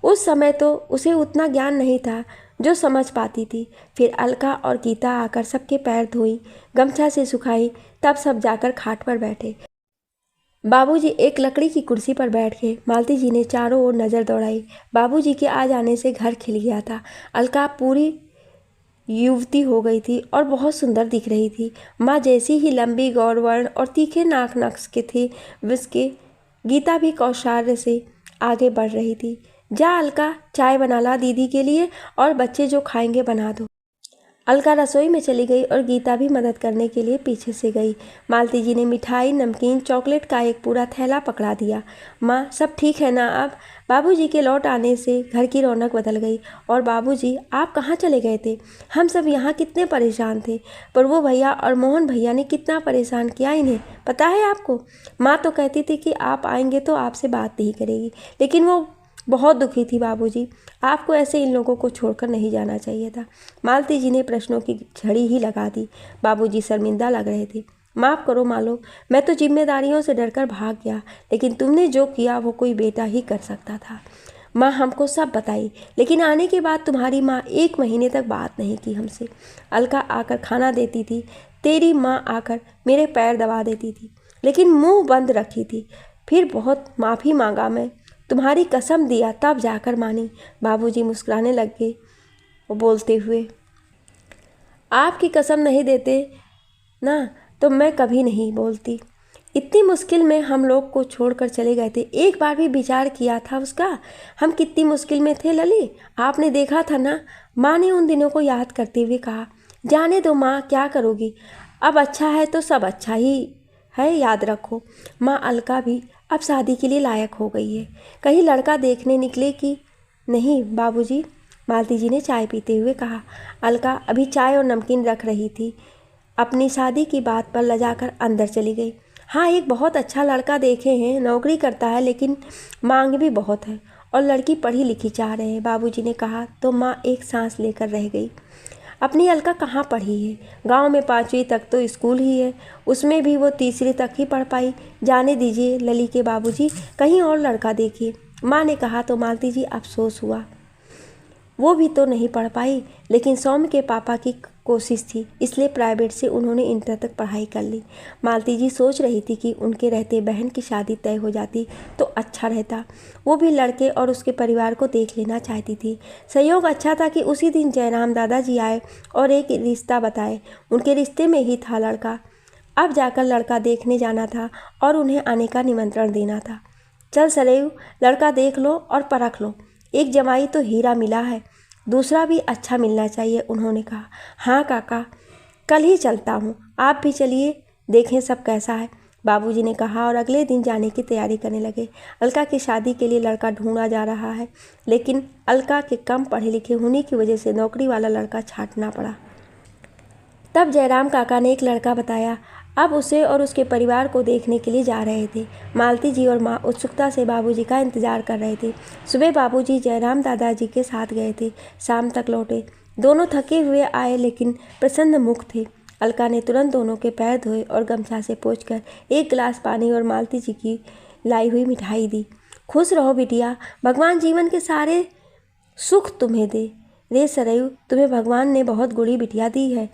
उस समय तो उसे उतना ज्ञान नहीं था जो समझ पाती थी। फिर अलका और गीता आकर सबके पैर धोई, गमछा से सुखाई, तब सब जाकर खाट पर बैठे। बाबूजी एक लकड़ी की कुर्सी पर बैठ गए। मालती जी ने चारों ओर नज़र दौड़ाई। बाबूजी के आ जाने से घर खिल गया था। अलका पूरी युवती हो गई थी और बहुत सुंदर दिख रही थी। माँ जैसी ही लंबी गौरवर्ण और तीखे नाक नक्श के थे विस्के। गीता भी कौशल्य से आगे बढ़ रही थी। जा अलका, चाय बना ला दीदी के लिए और बच्चे जो खाएंगे बना दो। अलका रसोई में चली गई और गीता भी मदद करने के लिए पीछे से गई। मालती जी ने मिठाई, नमकीन, चॉकलेट का एक पूरा थैला पकड़ा दिया। माँ, सब ठीक है ना अब? बाबूजी के लौट आने से घर की रौनक बदल गई। और बाबूजी, आप कहाँ चले गए थे? हम सब यहाँ कितने परेशान थे। प्रभु भैया और मोहन भैया ने कितना परेशान किया इन्हें, पता है आपको? माँ तो कहती थी कि आप आएंगे तो आपसे बात नहीं करेगी, लेकिन वो बहुत दुखी थी बाबूजी। आपको ऐसे इन लोगों को छोड़कर नहीं जाना चाहिए था। मालती जी ने प्रश्नों की झड़ी ही लगा दी। बाबूजी शर्मिंदा लग रहे थे। माफ़ करो मालो, मैं तो जिम्मेदारियों से डरकर भाग गया, लेकिन तुमने जो किया वो कोई बेटा ही कर सकता था। माँ हमको सब बताई, लेकिन आने के बाद तुम्हारी माँ 1 महीने तक बात नहीं की हमसे। अलका आकर खाना देती थी, तेरी माँ आकर मेरे पैर दबा देती थी, लेकिन मुंह बंद रखी थी। फिर बहुत माफ़ी मांगा मैं, तुम्हारी कसम दिया, तब जाकर मानी। बाबूजी मुस्कुराने लग गए वो बोलते हुए, आपकी कसम नहीं देते ना तो मैं कभी नहीं बोलती। इतनी मुश्किल में हम लोग को छोड़कर चले गए थे, एक बार भी विचार किया था उसका? हम कितनी मुश्किल में थे लली, आपने देखा था ना। माँ ने उन दिनों को याद करते हुए कहा। जाने दो माँ, क्या करोगी, अब अच्छा है तो सब अच्छा ही है, याद रखो। माँ अलका भी अब शादी के लिए लायक हो गई है। कहीं लड़का देखने निकले कि नहीं बाबूजी? मालती जी ने चाय पीते हुए कहा। अलका अभी चाय और नमकीन रख रही थी, अपनी शादी की बात पर लजाकर अंदर चली गई। हाँ, एक बहुत अच्छा लड़का देखे हैं, नौकरी करता है, लेकिन मांग भी बहुत है, और लड़की पढ़ी लिखी चाह रहे हैं, बाबूजी ने कहा तो माँ एक सांस लेकर रह गई। अपनी अलका कहाँ पढ़ी है? गांव में 5वीं तक तो स्कूल ही है, उसमें भी वो 3री तक ही पढ़ पाई। जाने दीजिए लली के बाबूजी, कहीं और लड़का देखिए, माँ ने कहा तो मालती जी अफसोस हुआ। वो भी तो नहीं पढ़ पाई, लेकिन सौम्य के पापा की कोशिश थी, इसलिए प्राइवेट से उन्होंने इंटर तक पढ़ाई कर ली। मालती जी सोच रही थी कि उनके रहते बहन की शादी तय हो जाती तो अच्छा रहता। वो भी लड़के और उसके परिवार को देख लेना चाहती थी। संयोग अच्छा था कि उसी दिन जयराम दादाजी आए और एक रिश्ता बताए। उनके रिश्ते में ही था लड़का। अब जाकर लड़का देखने जाना था और उन्हें आने का निमंत्रण देना था। चल सरयू, लड़का देख लो और परख लो, एक जमाई तो हीरा मिला है, दूसरा भी अच्छा मिलना चाहिए, उन्होंने कहा। हाँ काका, कल ही चलता हूँ, आप भी चलिए, देखें सब कैसा है, बाबूजी ने कहा और अगले दिन जाने की तैयारी करने लगे। अलका की शादी के लिए लड़का ढूंढा जा रहा है, लेकिन अलका के कम पढ़े लिखे होने की वजह से नौकरी वाला लड़का छांटना पड़ा। तब जयराम काका ने एक लड़का बताया। अब उसे और उसके परिवार को देखने के लिए जा रहे थे। मालती जी और माँ उत्सुकता से बाबूजी का इंतजार कर रहे थे। सुबह बाबूजी जयराम दादाजी के साथ गए थे, शाम तक लौटे। दोनों थके हुए आए लेकिन प्रसन्न मुख थे। अलका ने तुरंत दोनों के पैर धोए और गमछा से पोंछकर एक गिलास पानी और मालती जी की लाई हुई मिठाई दी। खुश रहो बिटिया, भगवान जीवन के सारे सुख तुम्हें दे। रे सरयू, तुम्हें भगवान ने बहुत गुड़ी बिटिया दी है,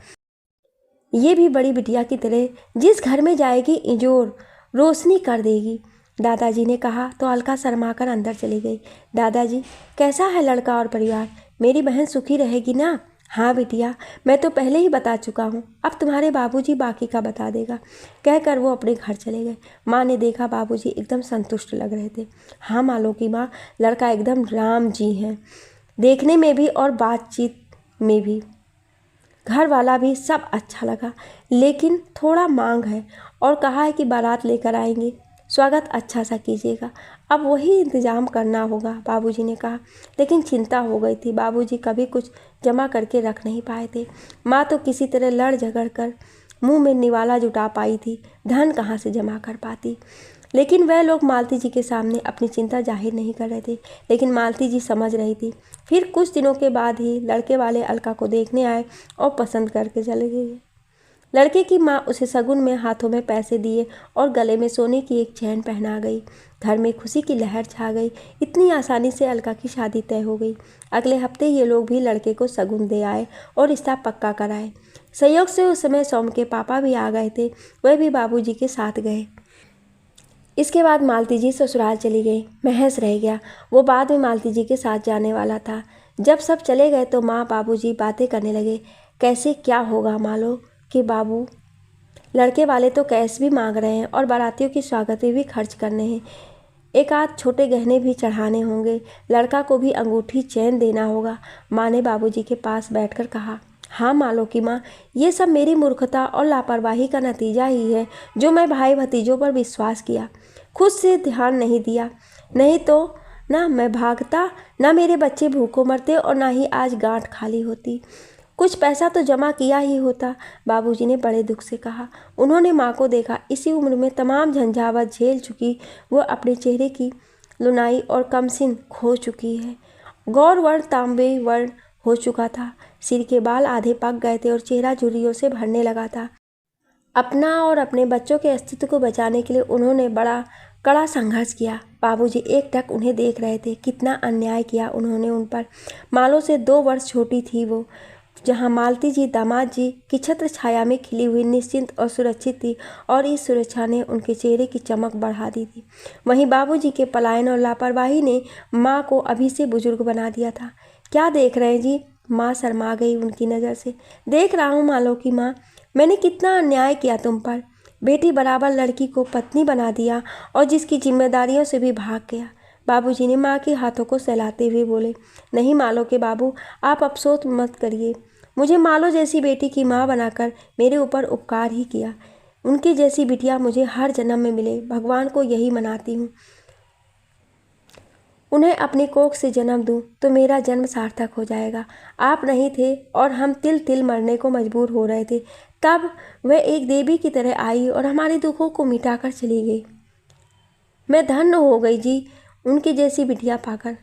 ये भी बड़ी बिटिया की तरह, जिस घर में जाएगी इंजोर रोशनी कर देगी, दादाजी ने कहा तो अलका शर्मा कर अंदर चली गई। दादाजी, कैसा है लड़का और परिवार? मेरी बहन सुखी रहेगी ना? हाँ बिटिया, मैं तो पहले ही बता चुका हूँ, अब तुम्हारे बाबूजी बाकी का बता देगा, कहकर वो अपने घर चले गए। माँ ने देखा बाबूजी एकदम संतुष्ट लग रहे थे। हाँ मालो की माँ, लड़का एकदम राम जी हैं, देखने में भी और बातचीत में भी। घर वाला भी सब अच्छा लगा, लेकिन थोड़ा मांग है, और कहा है कि बारात लेकर आएंगे, स्वागत अच्छा सा कीजिएगा। अब वही इंतज़ाम करना होगा, बाबूजी ने कहा। लेकिन चिंता हो गई थी, बाबूजी कभी कुछ जमा करके रख नहीं पाए थे। माँ तो किसी तरह लड़ झगड़ कर मुँह में निवाला जुटा पाई थी, धन कहाँ से जमा कर पाती। लेकिन वह लोग मालती जी के सामने अपनी चिंता जाहिर नहीं कर रहे थे, लेकिन मालती जी समझ रही थी। फिर कुछ दिनों के बाद ही लड़के वाले अलका को देखने आए और पसंद करके चले गए। लड़के की माँ उसे शगुन में हाथों में पैसे दिए और गले में सोने की एक चैन पहना गई। घर में खुशी की लहर छा गई। इतनी आसानी से अलका की शादी तय हो गई। अगले हफ्ते ये लोग भी लड़के को शगुन दे आए और रिश्ता पक्का कराए। संयोग से उस समय सोम के पापा भी आ गए थे, वह भी बाबूजी के साथ गए। इसके बाद मालती जी ससुराल चली गई। महज रह गया, वो बाद में मालती जी के साथ जाने वाला था। जब सब चले गए तो माँ बाबूजी बातें करने लगे। कैसे क्या होगा मालो कि बाबू, लड़के वाले तो कैश भी मांग रहे हैं और बारातियों की स्वागत में भी खर्च करने हैं, एक आध छोटे गहने भी चढ़ाने होंगे, लड़का को भी अंगूठी चैन देना होगा। माँ ने बाबूजी के पास बैठकर कहा। हाँ मालो की माँ, ये सब मेरी मूर्खता और लापरवाही का नतीजा ही है, जो मैं भाई भतीजों पर विश्वास किया, खुद से ध्यान नहीं दिया। नहीं तो ना मैं भागता, ना मेरे बच्चे भूखों मरते और ना ही आज गांठ खाली होती। कुछ पैसा तो जमा किया ही होता, बाबूजी ने बड़े दुख से कहा। उन्होंने माँ को देखा। इसी उम्र में तमाम झंझावत झेल चुकी वो अपने चेहरे की लुनाई और कमसिन खो चुकी है। गौर वर्ण तांबे वर्ण हो चुका था। सिर के बाल आधे पक गए थे और चेहरा झुर्रियों से भरने लगा था। अपना और अपने बच्चों के अस्तित्व को बचाने के लिए उन्होंने बड़ा कड़ा संघर्ष किया। बाबूजी एकटक उन्हें देख रहे थे। कितना अन्याय किया उन्होंने उन पर। मालो से 2 वर्ष छोटी थी वो, जहाँ मालती जी दामाद जी की छत्र छाया में खिली हुई निश्चिंत और सुरक्षित थी, और इस सुरक्षा ने उनके चेहरे की चमक बढ़ा दी थी। वहीं बाबूजी के पलायन और लापरवाही ने माँ को अभी से बुजुर्ग बना दिया था। क्या देख रहे हैं जी? माँ शर्मा गई उनकी नज़र से। देख रहा हूँ मालो की माँ, मैंने कितना अन्याय किया तुम पर। बेटी बराबर लड़की को पत्नी बना दिया और जिसकी जिम्मेदारियों से भी भाग गया। बाबूजी ने माँ के हाथों को सहलाते हुए बोले, नहीं मालो के बाबू, आप अफसोस मत करिए। मुझे मालो जैसी बेटी की माँ बनाकर मेरे ऊपर उपकार ही किया। उनकी जैसी बिटिया मुझे हर जन्म में मिले, भगवान को यही मनाती हूँ। उन्हें अपनी कोख से जन्म दूं तो मेरा जन्म सार्थक हो जाएगा। आप नहीं थे और हम तिल तिल मरने को मजबूर हो रहे थे, तब वह एक देवी की तरह आई और हमारे दुखों को मिटाकर चली गई। मैं धन्य हो गई जी, उनकी जैसी बिटिया पाकर।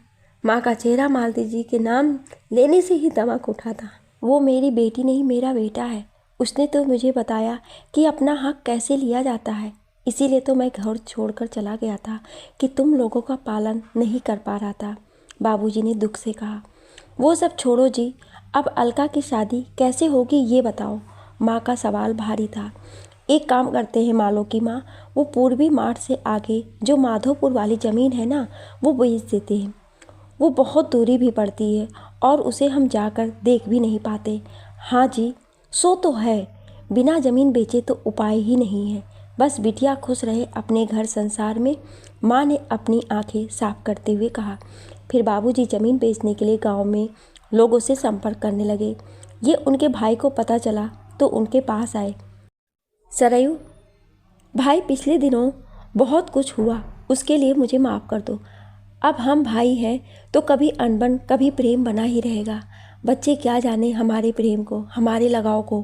माँ का चेहरा मालती जी के नाम लेने से ही दमक उठा था। वो मेरी बेटी नहीं, मेरा बेटा है। उसने तो मुझे बताया कि अपना हक कैसे लिया जाता है, इसीलिए तो मैं घर छोड़कर चला गया था कि तुम लोगों का पालन नहीं कर पा रहा था। बाबूजी ने दुख से कहा। वो सब छोड़ो जी, अब अलका की शादी कैसे होगी ये बताओ। माँ का सवाल भारी था। एक काम करते हैं मालो की माँ, वो पूर्वी मार्ग से आगे जो माधोपुर वाली ज़मीन है ना, वो बेच देते हैं। वो बहुत दूरी भी पड़ती है और उसे हम जाकर देख भी नहीं पाते। हाँ जी, सो तो है, बिना ज़मीन बेचे तो उपाय ही नहीं है। बस बिटिया खुश रहे अपने घर संसार में, माँ ने अपनी आंखें साफ करते हुए कहा। फिर बाबूजी ज़मीन बेचने के लिए गांव में लोगों से संपर्क करने लगे। ये उनके भाई को पता चला तो उनके पास आए। सरयू भाई, पिछले दिनों बहुत कुछ हुआ, उसके लिए मुझे माफ़ कर दो। अब हम भाई हैं तो कभी अनबन कभी प्रेम बना ही रहेगा। बच्चे क्या जाने हमारे प्रेम को, हमारे लगाव को।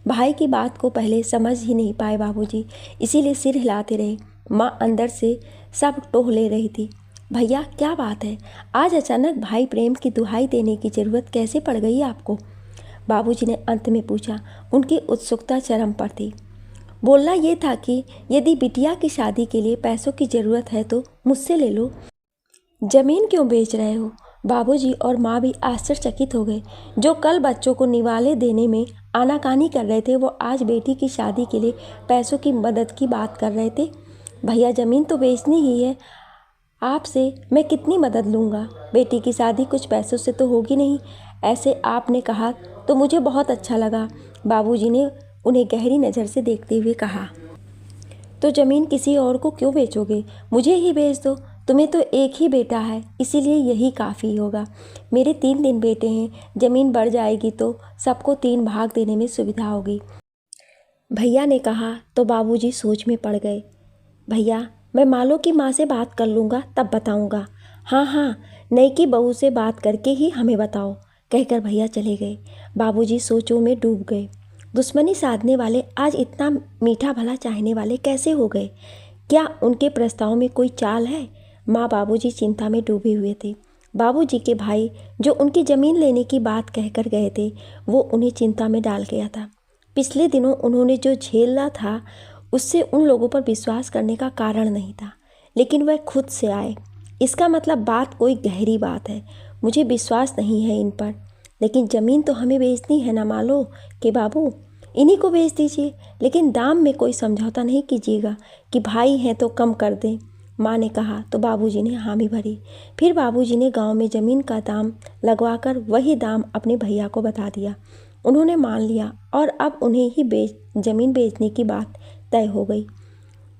भाई की बात को पहले समझ ही नहीं पाए बाबूजी, इसीलिए सिर हिलाते रहे। माँ अंदर से सब टोह ले रही थी। भैया क्या बात है, आज अचानक भाई प्रेम की दुहाई देने की ज़रूरत कैसे पड़ गई आपको? बाबूजी ने अंत में पूछा। उनकी उत्सुकता चरम पर थी। बोलना ये था कि यदि बिटिया की शादी के लिए पैसों की ज़रूरत है तो मुझसे ले लो। ज़मीन क्यों बेच रहे हो? बाबूजी और माँ भी आश्चर्यचकित हो गए। जो कल बच्चों को निवाले देने में आनाकानी कर रहे थे, वो आज बेटी की शादी के लिए पैसों की मदद की बात कर रहे थे। भैया ज़मीन तो बेचनी ही है, आपसे मैं कितनी मदद लूँगा? बेटी की शादी कुछ पैसों से तो होगी नहीं। ऐसे आपने कहा तो मुझे बहुत अच्छा लगा। बाबूजी ने उन्हें गहरी नज़र से देखते हुए कहा। तो ज़मीन किसी और को क्यों बेचोगे? मुझे ही बेच दो। तुम्हें तो एक ही बेटा है, इसीलिए यही काफ़ी होगा। मेरे 3 बेटे हैं, ज़मीन बढ़ जाएगी तो सबको 3 भाग देने में सुविधा होगी। भैया ने कहा तो बाबूजी सोच में पड़ गए। भैया, मैं मालो की माँ से बात कर लूँगा, तब बताऊँगा। हाँ हाँ, नई की बहू से बात करके ही हमें बताओ, कहकर भैया चले गए। बाबूजी सोचों में डूब गए। दुश्मनी साधने वाले आज इतना मीठा भला चाहने वाले कैसे हो गए? क्या उनके प्रस्ताव में कोई चाल है? माँ बाबूजी चिंता में डूबे हुए थे। बाबूजी के भाई जो उनकी ज़मीन लेने की बात कहकर गए थे, वो उन्हें चिंता में डाल गया था। पिछले दिनों उन्होंने जो झेला था उससे उन लोगों पर विश्वास करने का कारण नहीं था, लेकिन वह खुद से आए। इसका मतलब बात कोई गहरी बात है। मुझे विश्वास नहीं है इन पर, लेकिन ज़मीन तो हमें बेचनी है ना मालो के बाबू। इन्हीं को बेच दीजिए, लेकिन दाम में कोई समझौता नहीं कीजिएगा कि भाई हैं तो कम कर दें। माँ ने कहा तो बाबूजी ने हामी भरी। फिर बाबूजी ने गांव में ज़मीन का दाम लगवाकर वही दाम अपने भैया को बता दिया। उन्होंने मान लिया और अब उन्हें ही ज़मीन बेचने की बात तय हो गई।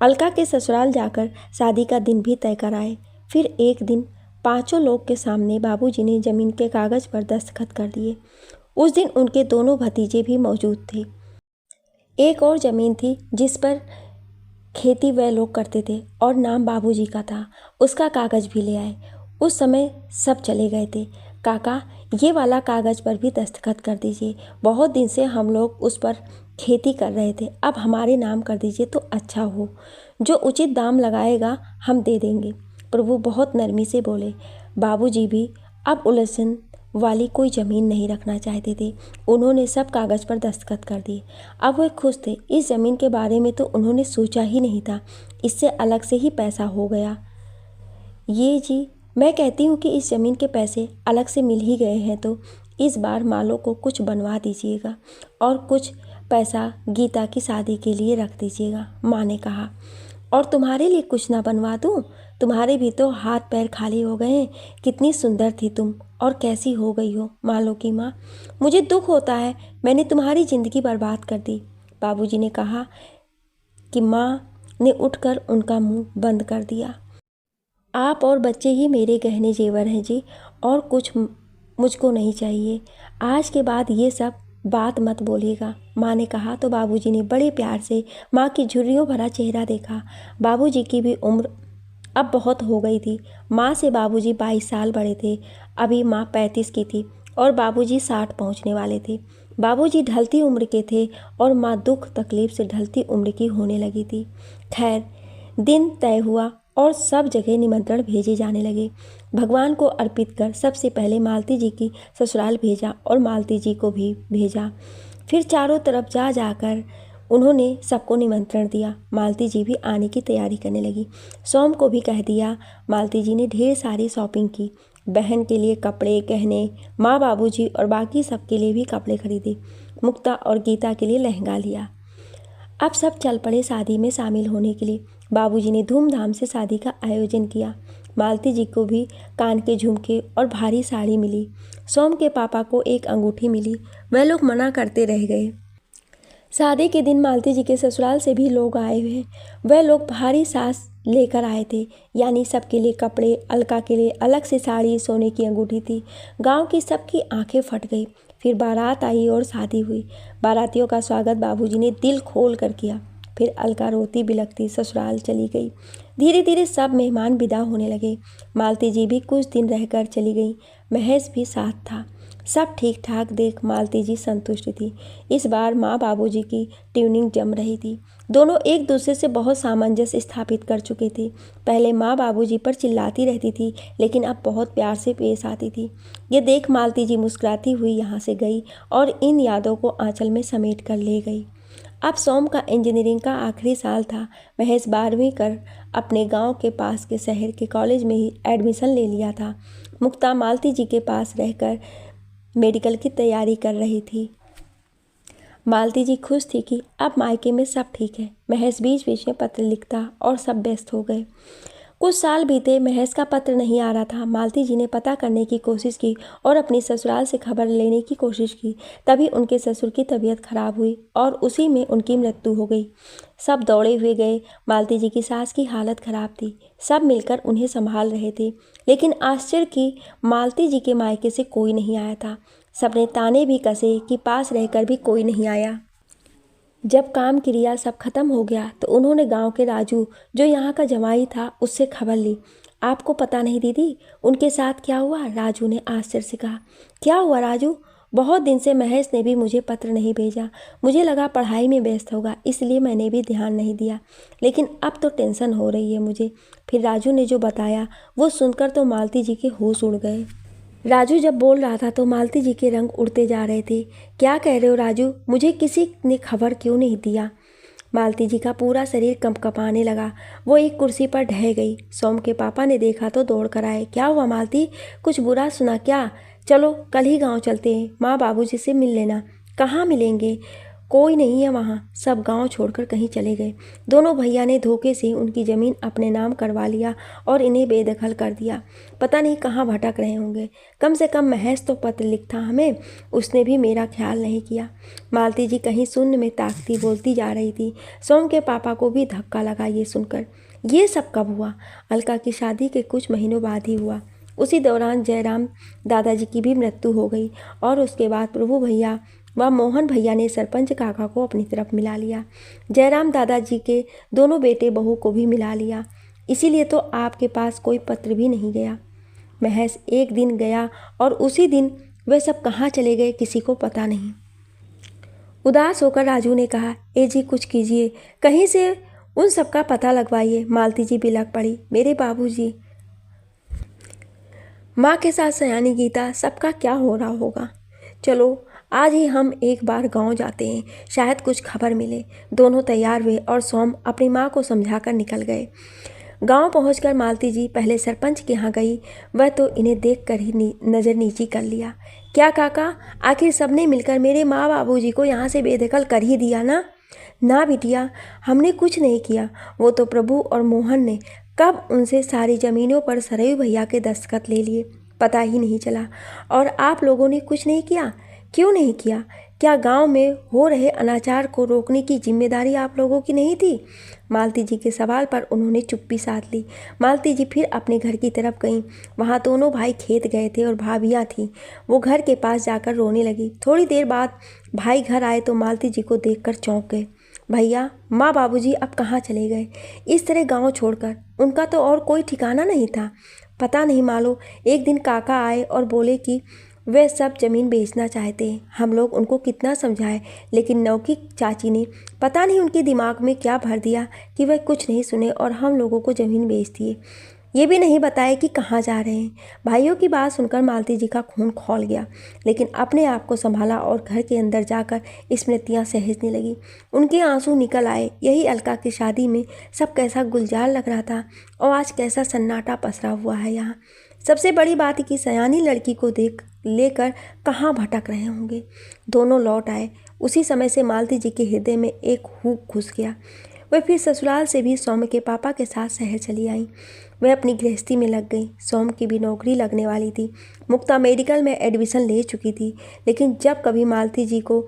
अलका के ससुराल जाकर शादी का दिन भी तय कराए। फिर एक दिन 5 लोग के सामने बाबूजी ने ज़मीन के कागज़ पर दस्तखत कर दिए। उस दिन उनके दोनों भतीजे भी मौजूद थे। एक और ज़मीन थी जिस पर खेती वह लोग करते थे और नाम बाबूजी का था, उसका कागज़ भी ले आए। उस समय सब चले गए थे। काका, ये वाला कागज़ पर भी दस्तखत कर दीजिए। बहुत दिन से हम लोग उस पर खेती कर रहे थे, अब हमारे नाम कर दीजिए तो अच्छा हो। जो उचित दाम लगाएगा हम दे देंगे। प्रभु बहुत नरमी से बोले। बाबूजी भी अब उलझन वाली कोई ज़मीन नहीं रखना चाहते थे। उन्होंने सब कागज़ पर दस्तखत कर दिए। अब वे खुश थे। इस ज़मीन के बारे में तो उन्होंने सोचा ही नहीं था। इससे अलग से ही पैसा हो गया। ये जी, मैं कहती हूँ कि इस ज़मीन के पैसे अलग से मिल ही गए हैं तो इस बार मालो को कुछ बनवा दीजिएगा और कुछ पैसा गीता की शादी के लिए रख दीजिएगा, माँ ने कहा। और तुम्हारे लिए कुछ ना बनवा दूँ? तुम्हारे भी तो हाथ पैर खाली हो गए हैं। कितनी सुंदर थी तुम और कैसी हो गई हो मालो की माँ। मुझे दुख होता है, मैंने तुम्हारी ज़िंदगी बर्बाद कर दी। बाबूजी ने कहा कि माँ ने उठकर उनका मुंह बंद कर दिया। आप और बच्चे ही मेरे गहने जेवर हैं जी, और कुछ मुझको नहीं चाहिए। आज के बाद ये सब बात मत बोलिएगा, माँ ने कहा। तो बाबूजी ने बड़े प्यार से माँ की झुर्रियों भरा चेहरा देखा। बाबूजी की भी उम्र अब बहुत हो गई थी। माँ से बाबूजी 22 साल बड़े थे। अभी माँ 35 की थी और बाबूजी 60 पहुँचने वाले थे। बाबूजी ढलती उम्र के थे और माँ दुख तकलीफ से ढलती उम्र की होने लगी थी। खैर, दिन तय हुआ और सब जगह निमंत्रण भेजे जाने लगे। भगवान को अर्पित कर सबसे पहले मालती जी की ससुराल भेजा और मालती जी को भी भेजा। फिर चारों तरफ जा जाकर उन्होंने सबको निमंत्रण दिया। मालती जी भी आने की तैयारी करने लगी। सोम को भी कह दिया। मालती जी ने ढेर सारी शॉपिंग की। बहन के लिए कपड़े, गहने, माँ, बाबूजी और बाकी सबके लिए भी कपड़े खरीदे। मुक्ता और गीता के लिए लहंगा लिया। अब सब चल पड़े शादी में शामिल होने के लिए। बाबूजी ने धूमधाम से शादी का आयोजन किया। मालती जी को भी कान के झुमके और भारी साड़ी मिली। सोम के पापा को एक अंगूठी मिली। वह लोग मना करते रह गए। शादी के दिन मालती जी के ससुराल से भी लोग आए हुए हैं। वह लोग भारी सास लेकर आए थे, यानी सबके लिए कपड़े। अलका के लिए अलग से साड़ी, सोने की अंगूठी थी। गांव की सबकी आंखें फट गई। फिर बारात आई और शादी हुई। बारातियों का स्वागत बाबूजी ने दिल खोल कर किया। फिर अलका रोती बिलखती ससुराल चली गई। धीरे धीरे सब मेहमान विदा होने लगे। मालती जी भी कुछ दिन रहकर चली गई। महेश भी साथ था। सब ठीक ठाक देख मालती जी संतुष्ट थी। इस बार माँ बाबूजी की ट्यूनिंग जम रही थी। दोनों एक दूसरे से बहुत सामंजस्य स्थापित कर चुके थे। पहले माँ बाबूजी पर चिल्लाती रहती थी, लेकिन अब बहुत प्यार से पेश आती थी। ये देख मालती जी मुस्कुराती हुई यहाँ से गई और इन यादों को आंचल में समेट कर ले गई। अब सोम का इंजीनियरिंग का आखिरी साल था। महेश 12वीं कर अपने गांव के पास के शहर के कॉलेज में ही एडमिशन ले लिया था। मुक्ता मालती जी के पास रहकर मेडिकल की तैयारी कर रही थी। मालती जी खुश थी कि अब मायके में सब ठीक है। महेश बीच बीच में पत्र लिखता और सब व्यस्त हो गए। कुछ साल बीते, महेश का पत्र नहीं आ रहा था। मालती जी ने पता करने की कोशिश की और अपनी ससुराल से खबर लेने की कोशिश की। तभी उनके ससुर की तबीयत खराब हुई और उसी में उनकी मृत्यु हो गई। सब दौड़े हुए गए। मालती जी की सास की हालत खराब थी। सब मिलकर उन्हें संभाल रहे थे, लेकिन आश्चर्य कि मालती जी के मायके से कोई नहीं आया था। सबने ताने भी कसे कि पास रहकर भी कोई नहीं आया। जब काम क्रिया सब खत्म हो गया तो उन्होंने गांव के राजू, जो यहाँ का जमाई था, उससे खबर ली। आपको पता नहीं दीदी उनके साथ क्या हुआ? राजू ने आश्चर्य से कहा। क्या हुआ राजू? बहुत दिन से महेश ने भी मुझे पत्र नहीं भेजा। मुझे लगा पढ़ाई में व्यस्त होगा, इसलिए मैंने भी ध्यान नहीं दिया, लेकिन अब तो टेंशन हो रही है मुझे। फिर राजू ने जो बताया वो सुनकर तो मालती जी के होश उड़ गए। राजू जब बोल रहा था तो मालती जी के रंग उड़ते जा रहे थे। क्या कह रहे हो राजू? मुझे किसी ने खबर क्यों नहीं दिया? मालती जी का पूरा शरीर कंपकपाने लगा। वो एक कुर्सी पर ढह गई। सोम के पापा ने देखा तो दौड़ कर आए। क्या हुआ मालती? कुछ बुरा सुना क्या? चलो कल ही गांव चलते हैं, माँ बाबूजी से मिल लेना। कहाँ मिलेंगे? कोई नहीं है वहाँ। सब गांव छोड़कर कहीं चले गए। दोनों भैया ने धोखे से उनकी ज़मीन अपने नाम करवा लिया और इन्हें बेदखल कर दिया। पता नहीं कहाँ भटक रहे होंगे। कम से कम महेश तो पत्र लिखता हमें, उसने भी मेरा ख्याल नहीं किया। मालती जी कहीं शून्य में ताकती बोलती जा रही थी। सोम के पापा को भी धक्का लगा ये सुनकर। ये सब कब हुआ? अलका की शादी के कुछ महीनों बाद ही हुआ। उसी दौरान जयराम दादाजी की भी मृत्यु हो गई और उसके बाद प्रभु भैया व मोहन भैया ने सरपंच काका को अपनी तरफ मिला लिया। जयराम दादाजी के दोनों बेटे बहू को भी मिला लिया। इसीलिए तो आपके पास कोई पत्र भी नहीं गया। महेश एक दिन गया और उसी दिन वे सब कहाँ चले गए किसी को पता नहीं। उदास होकर राजू ने कहा, ए जी कुछ कीजिए, कहीं से उन सब का पता लगवाइए। मालती जी बिलख पड़ी। मेरे बाबूजी, माँ के साथ सयानी गीता, सबका क्या हो रहा होगा। चलो आज ही हम एक बार गांव जाते हैं, शायद कुछ खबर मिले। दोनों तैयार हुए और सोम अपनी माँ को समझाकर निकल गए। गांव पहुंचकर मालती जी पहले सरपंच के यहाँ गई। वह तो इन्हें देखकर ही नज़र नीची कर लिया। क्या काका, आखिर सबने मिलकर मेरे माँ बाबूजी को यहाँ से बेदखल कर ही दिया ना। ना बिटिया, हमने कुछ नहीं किया। वो तो प्रभु और मोहन ने कब उनसे सारी ज़मीनों पर सरयू भैया के दस्तखत ले लिए, पता ही नहीं चला। और आप लोगों ने कुछ नहीं किया? क्यों नहीं किया? क्या गांव में हो रहे अनाचार को रोकने की जिम्मेदारी आप लोगों की नहीं थी? मालती जी के सवाल पर उन्होंने चुप्पी साध ली। मालती जी फिर अपने घर की तरफ गईं। वहाँ दोनों भाई खेत गए थे और भाभियाँ थीं। वो घर के पास जाकर रोने लगी। थोड़ी देर बाद भाई घर आए तो मालती जी को देखकर चौंक गए। भैया, माँ बाबूजी अब कहाँ चले गए? इस तरह गांव छोड़कर? उनका तो और कोई ठिकाना नहीं था। पता नहीं मालो, एक दिन काका आए और बोले कि वे सब ज़मीन बेचना चाहते हैं। हम लोग उनको कितना समझाए, लेकिन नौकी चाची ने पता नहीं उनके दिमाग में क्या भर दिया कि वह कुछ नहीं सुने और हम लोगों को ज़मीन बेच दिए। ये भी नहीं बताए कि कहाँ जा रहे हैं। भाइयों की बात सुनकर मालती जी का खून खौल गया, लेकिन अपने आप को संभाला और घर के अंदर जाकर स्मृतियाँ सहेजने लगी। उनके आंसू निकल आए। यही अलका की शादी में सब कैसा गुलजार लग रहा था और आज कैसा सन्नाटा पसरा हुआ है यहाँ। सबसे बड़ी बात है कि सयानी लड़की को लेकर कहाँ भटक रहे होंगे। दोनों लौट आए। उसी समय से मालती जी के हृदय में एक हुक घुस गया। वह फिर ससुराल से भी सौम्य के पापा के साथ शहर चली आई। वह अपनी गृहस्थी में लग गई। सौम्य की भी नौकरी लगने वाली थी। मुक्ता मेडिकल में एडमिशन ले चुकी थी, लेकिन जब कभी मालती जी को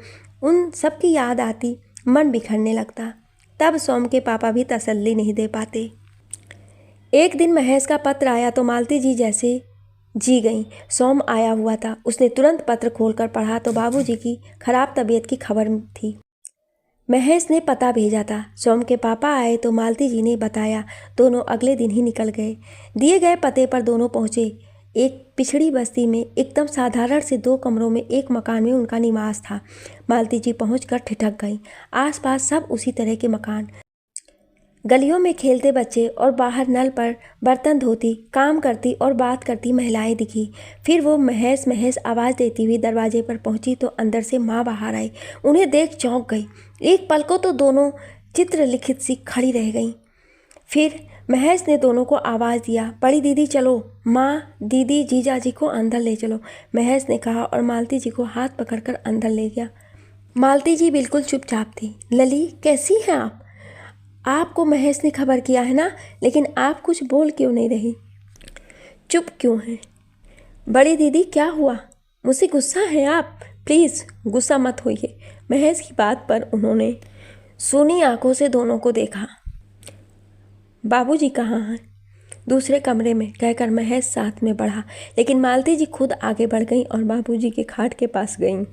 उन सब की याद आती, मन बिखरने लगता। तब सौम्य के पापा भी तसल्ली नहीं दे पाते। एक दिन महेश का पत्र आया तो मालती जी जैसे जी गई। सोम आया हुआ था। उसने तुरंत पत्र खोलकर पढ़ा तो बाबूजी की खराब तबीयत की खबर थी। महेश ने पता भेजा था। सोम के पापा आए तो मालती जी ने बताया। दोनों अगले दिन ही निकल गए। दिए गए पते पर दोनों पहुँचे। एक पिछड़ी बस्ती में एकदम साधारण से 2 कमरों में एक मकान में उनका निवास था। मालती जी पहुँचकर ठिठक गई। आसपास सब उसी तरह के मकान, गलियों में खेलते बच्चे और बाहर नल पर बर्तन धोती, काम करती और बात करती महिलाएं दिखी। फिर वो महेश आवाज़ देती हुई दरवाजे पर पहुंची तो अंदर से माँ बाहर आई। उन्हें देख चौंक गई। एक पल को तो दोनों चित्रलिखित सी खड़ी रह गईं। फिर महेश ने दोनों को आवाज़ दिया, बड़ी दीदी चलो। माँ, दीदी, जीजा जी को अंदर ले चलो, महेश ने कहा और मालती जी को हाथ पकड़कर अंदर ले गया। मालती जी बिल्कुल चुपचाप थी। लली, कैसी हैं आप? आपको महेश ने खबर किया है ना, लेकिन आप कुछ बोल क्यों नहीं रही? चुप क्यों हैं? बड़ी दीदी क्या हुआ? मुझसे गुस्सा है आप? प्लीज़ गुस्सा मत होइए। महेश की बात पर उन्होंने सूनी आंखों से दोनों को देखा। बाबूजी कहाँ हैं? दूसरे कमरे में, कहकर महेश साथ में बढ़ा, लेकिन मालती जी खुद आगे बढ़ गईं और बाबूजी के खाट के पास गईं।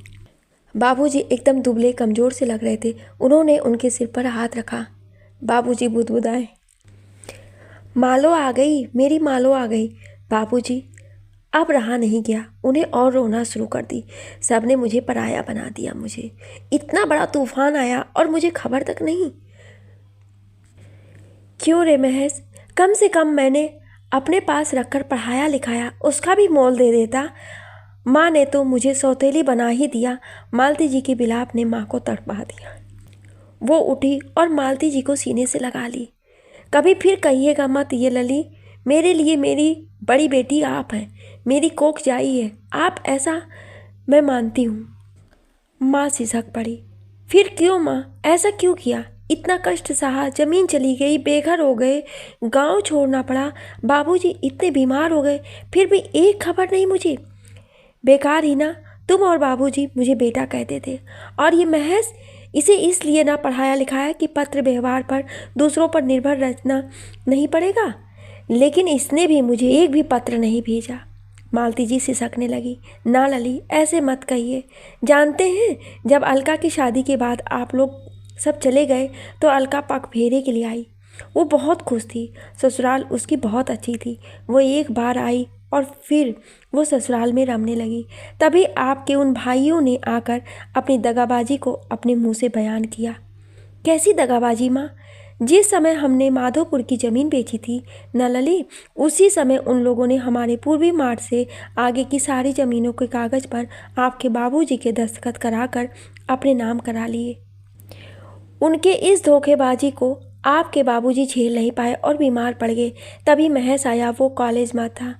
बाबूजी एकदम दुबले कमज़ोर से लग रहे थे। उन्होंने उनके सिर पर हाथ रखा। बाबूजी बुदबुदाए, मालो आ गई, मेरी मालो आ गई। बाबूजी, अब रहा नहीं गया। उन्हें और रोना शुरू कर दी। सबने मुझे पराया बना दिया। मुझे इतना बड़ा तूफान आया और मुझे खबर तक नहीं। क्यों रे महेश, कम से कम मैंने अपने पास रखकर पढ़ाया लिखाया, उसका भी मोल दे देता। माँ ने तो मुझे सौतेली बना ही दिया। मालती जी के बिलाप ने माँ को तड़पा दिया। वो उठी और मालती जी को सीने से लगा ली। कभी फिर कहिएगा मत ये लली। मेरे लिए मेरी बड़ी बेटी आप हैं, मेरी कोख जाई है आप, ऐसा मैं मानती हूँ। माँ सिसक पड़ी। फिर क्यों माँ, ऐसा क्यों किया? इतना कष्ट सहा, ज़मीन चली गई, बेघर हो गए, गांव छोड़ना पड़ा, बाबूजी इतने बीमार हो गए, फिर भी एक खबर नहीं मुझे। बेकार ही ना, तुम और बाबूजी मुझे बेटा कहते थे। और ये महेश, इसे इसलिए ना पढ़ाया लिखाया कि पत्र व्यवहार पर दूसरों पर निर्भर रहना नहीं पड़ेगा, लेकिन इसने भी मुझे एक भी पत्र नहीं भेजा। मालती जी सिसकने लगी। ना लली, ऐसे मत कहिए। जानते हैं, जब अलका की शादी के बाद आप लोग सब चले गए तो अलका पगफेरे के लिए आई। वो बहुत खुश थी। ससुराल उसकी बहुत अच्छी थी। वो एक बार आई और फिर वो ससुराल में रमने लगी। तभी आपके उन भाइयों ने आकर अपनी दगाबाजी को अपने मुंह से बयान किया। कैसी दगाबाजी माँ? जिस समय हमने माधोपुर की ज़मीन बेची थी न लली, उसी समय उन लोगों ने हमारे पूर्वी मार्ग से आगे की सारी ज़मीनों के कागज़ पर आपके बाबूजी के दस्तखत कराकर अपने नाम करा लिए। उनके इस धोखेबाजी को आपके बाबूजी झेल नहीं पाए और बीमार पड़ गए। तभी महेश आया। वो कॉलेज में था,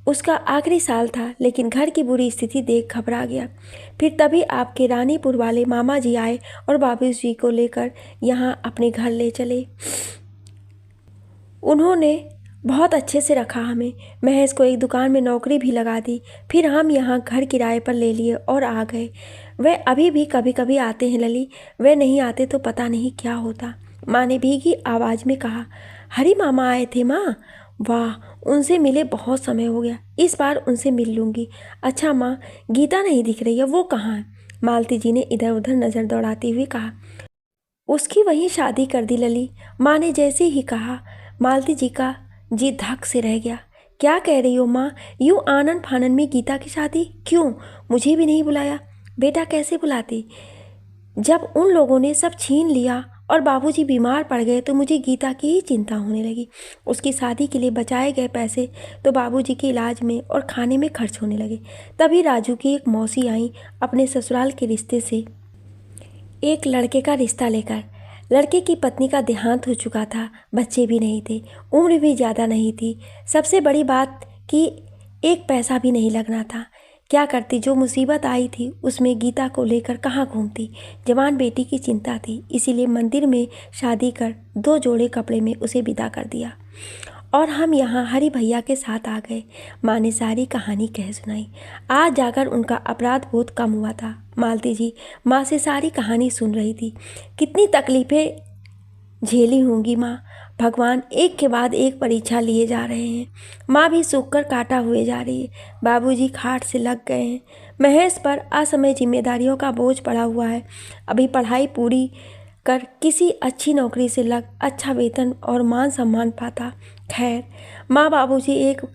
उसका आखिरी साल था, लेकिन घर की बुरी स्थिति देख घबरा गया। फिर तभी आपके रानीपुर वाले मामा जी आए और बाबूजी को लेकर यहाँ अपने घर ले चले। उन्होंने बहुत अच्छे से रखा हमें। महेश को एक दुकान में नौकरी भी लगा दी। फिर हम यहाँ घर किराए पर ले लिए और आ गए। वे अभी भी कभी कभी आते हैं लली, वे नहीं आते तो पता नहीं क्या होता। माँ ने भीगी आवाज़ में कहा। हरी मामा आए थे माँ? वाह, उनसे मिले बहुत समय हो गया, इस बार उनसे मिल लूँगी। अच्छा माँ, गीता नहीं दिख रही है, वो कहाँ है? मालती जी ने इधर उधर नज़र दौड़ाती हुई कहा। उसकी वहीं शादी कर दी लली। माँ ने जैसे ही कहा, मालती जी का जी धक से रह गया। क्या कह रही हो माँ? यूँ आनन फानन में गीता की शादी? क्यों, मुझे भी नहीं बुलाया? बेटा कैसे बुलाती? जब उन लोगों ने सब छीन लिया और बाबूजी बीमार पड़ गए तो मुझे गीता की ही चिंता होने लगी। उसकी शादी के लिए बचाए गए पैसे तो बाबूजी के इलाज में और खाने में खर्च होने लगे। तभी राजू की एक मौसी आई अपने ससुराल के रिश्ते से एक लड़के का रिश्ता लेकर। लड़के की पत्नी का देहांत हो चुका था, बच्चे भी नहीं थे, उम्र भी ज़्यादा नहीं थी। सबसे बड़ी बात कि एक पैसा भी नहीं लगना था। क्या करती? जो मुसीबत आई थी उसमें गीता को लेकर कहाँ घूमती? जवान बेटी की चिंता थी, इसीलिए मंदिर में शादी कर 2 जोड़े कपड़े में उसे विदा कर दिया और हम यहाँ हरी भैया के साथ आ गए। माँ ने सारी कहानी कह सुनाई। आज जाकर उनका अपराध बोध कम हुआ था। मालती जी माँ से सारी कहानी सुन रही थी। कितनी तकलीफ़ें झेली होंगी माँ, भगवान एक के बाद एक परीक्षा लिए जा रहे हैं। माँ भी सूख कर काटा हुए जा रही है। बाबूजी खाट से लग गए हैं। महेश पर असमय जिम्मेदारियों का बोझ पड़ा हुआ है। अभी पढ़ाई पूरी कर किसी अच्छी नौकरी से लग अच्छा वेतन और मान सम्मान पाता। खैर, माँ बाबूजी एक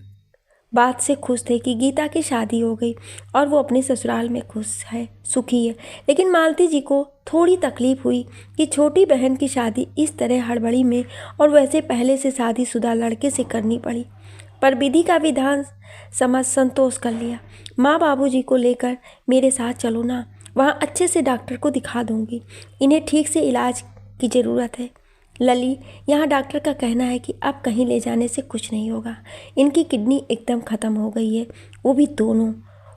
बात से खुश थे कि गीता की शादी हो गई और वो अपने ससुराल में खुश है, सुखी है। लेकिन मालती जी को थोड़ी तकलीफ हुई कि छोटी बहन की शादी इस तरह हड़बड़ी में और वैसे पहले से शादीशुदा लड़के से करनी पड़ी। पर विधि का विधान समझ संतोष कर लिया। माँ बाबूजी को लेकर मेरे साथ चलो ना, वहाँ अच्छे से डॉक्टर को दिखा दूँगी। इन्हें ठीक से इलाज की ज़रूरत है। लली, यहाँ डॉक्टर का कहना है कि अब कहीं ले जाने से कुछ नहीं होगा। इनकी किडनी एकदम ख़त्म हो गई है, वो भी दोनों।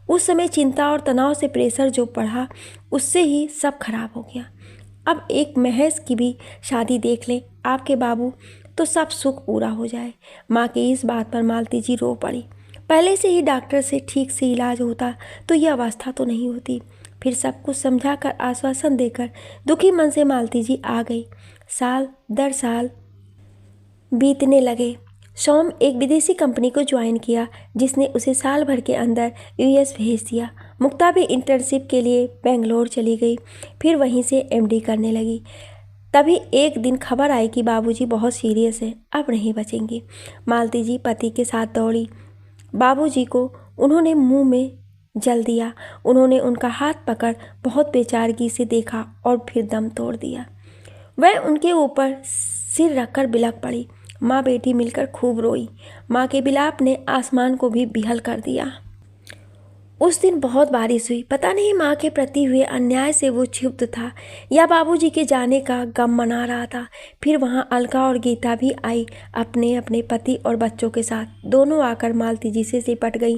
उस समय चिंता और तनाव से प्रेशर जो बढ़ा उससे ही सब खराब हो गया। अब एक महेश की भी शादी देख लें आपके बाबू तो सब सुख पूरा हो जाए। माँ की इस बात पर मालती जी रो पड़ी। पहले से ही डॉक्टर से ठीक से इलाज होता तो ये अवस्था तो नहीं होती। फिर सब कुछ समझाकर आश्वासन देकर दुखी मन से मालती जी आ गई। साल दर साल बीतने लगे। सोम एक विदेशी कंपनी को ज्वाइन किया जिसने उसे साल भर के अंदर यूएस भेज दिया। मुक्ता भी इंटर्नशिप के लिए बेंगलोर चली गई, फिर वहीं से एमडी करने लगी। तभी एक दिन खबर आई कि बाबूजी बहुत सीरियस हैं, अब नहीं बचेंगे। मालती जी पति के साथ दौड़ी। बाबूजी को उन्होंने मुंह में जल दिया। उन्होंने उनका हाथ पकड़ बहुत बेचारगी से देखा और फिर दम तोड़ दिया। वह उनके ऊपर सिर रखकर बिलख पड़ी। माँ बेटी मिलकर खूब रोई। माँ के बिलाप ने आसमान को भी बिहल कर दिया। उस दिन बहुत बारिश हुई। पता नहीं माँ के प्रति हुए अन्याय से वो क्षुब्ध था या बाबूजी के जाने का गम मना रहा था। फिर वहाँ अलका और गीता भी आई अपने अपने पति और बच्चों के साथ। दोनों आकर मालती जी से सिपट गई।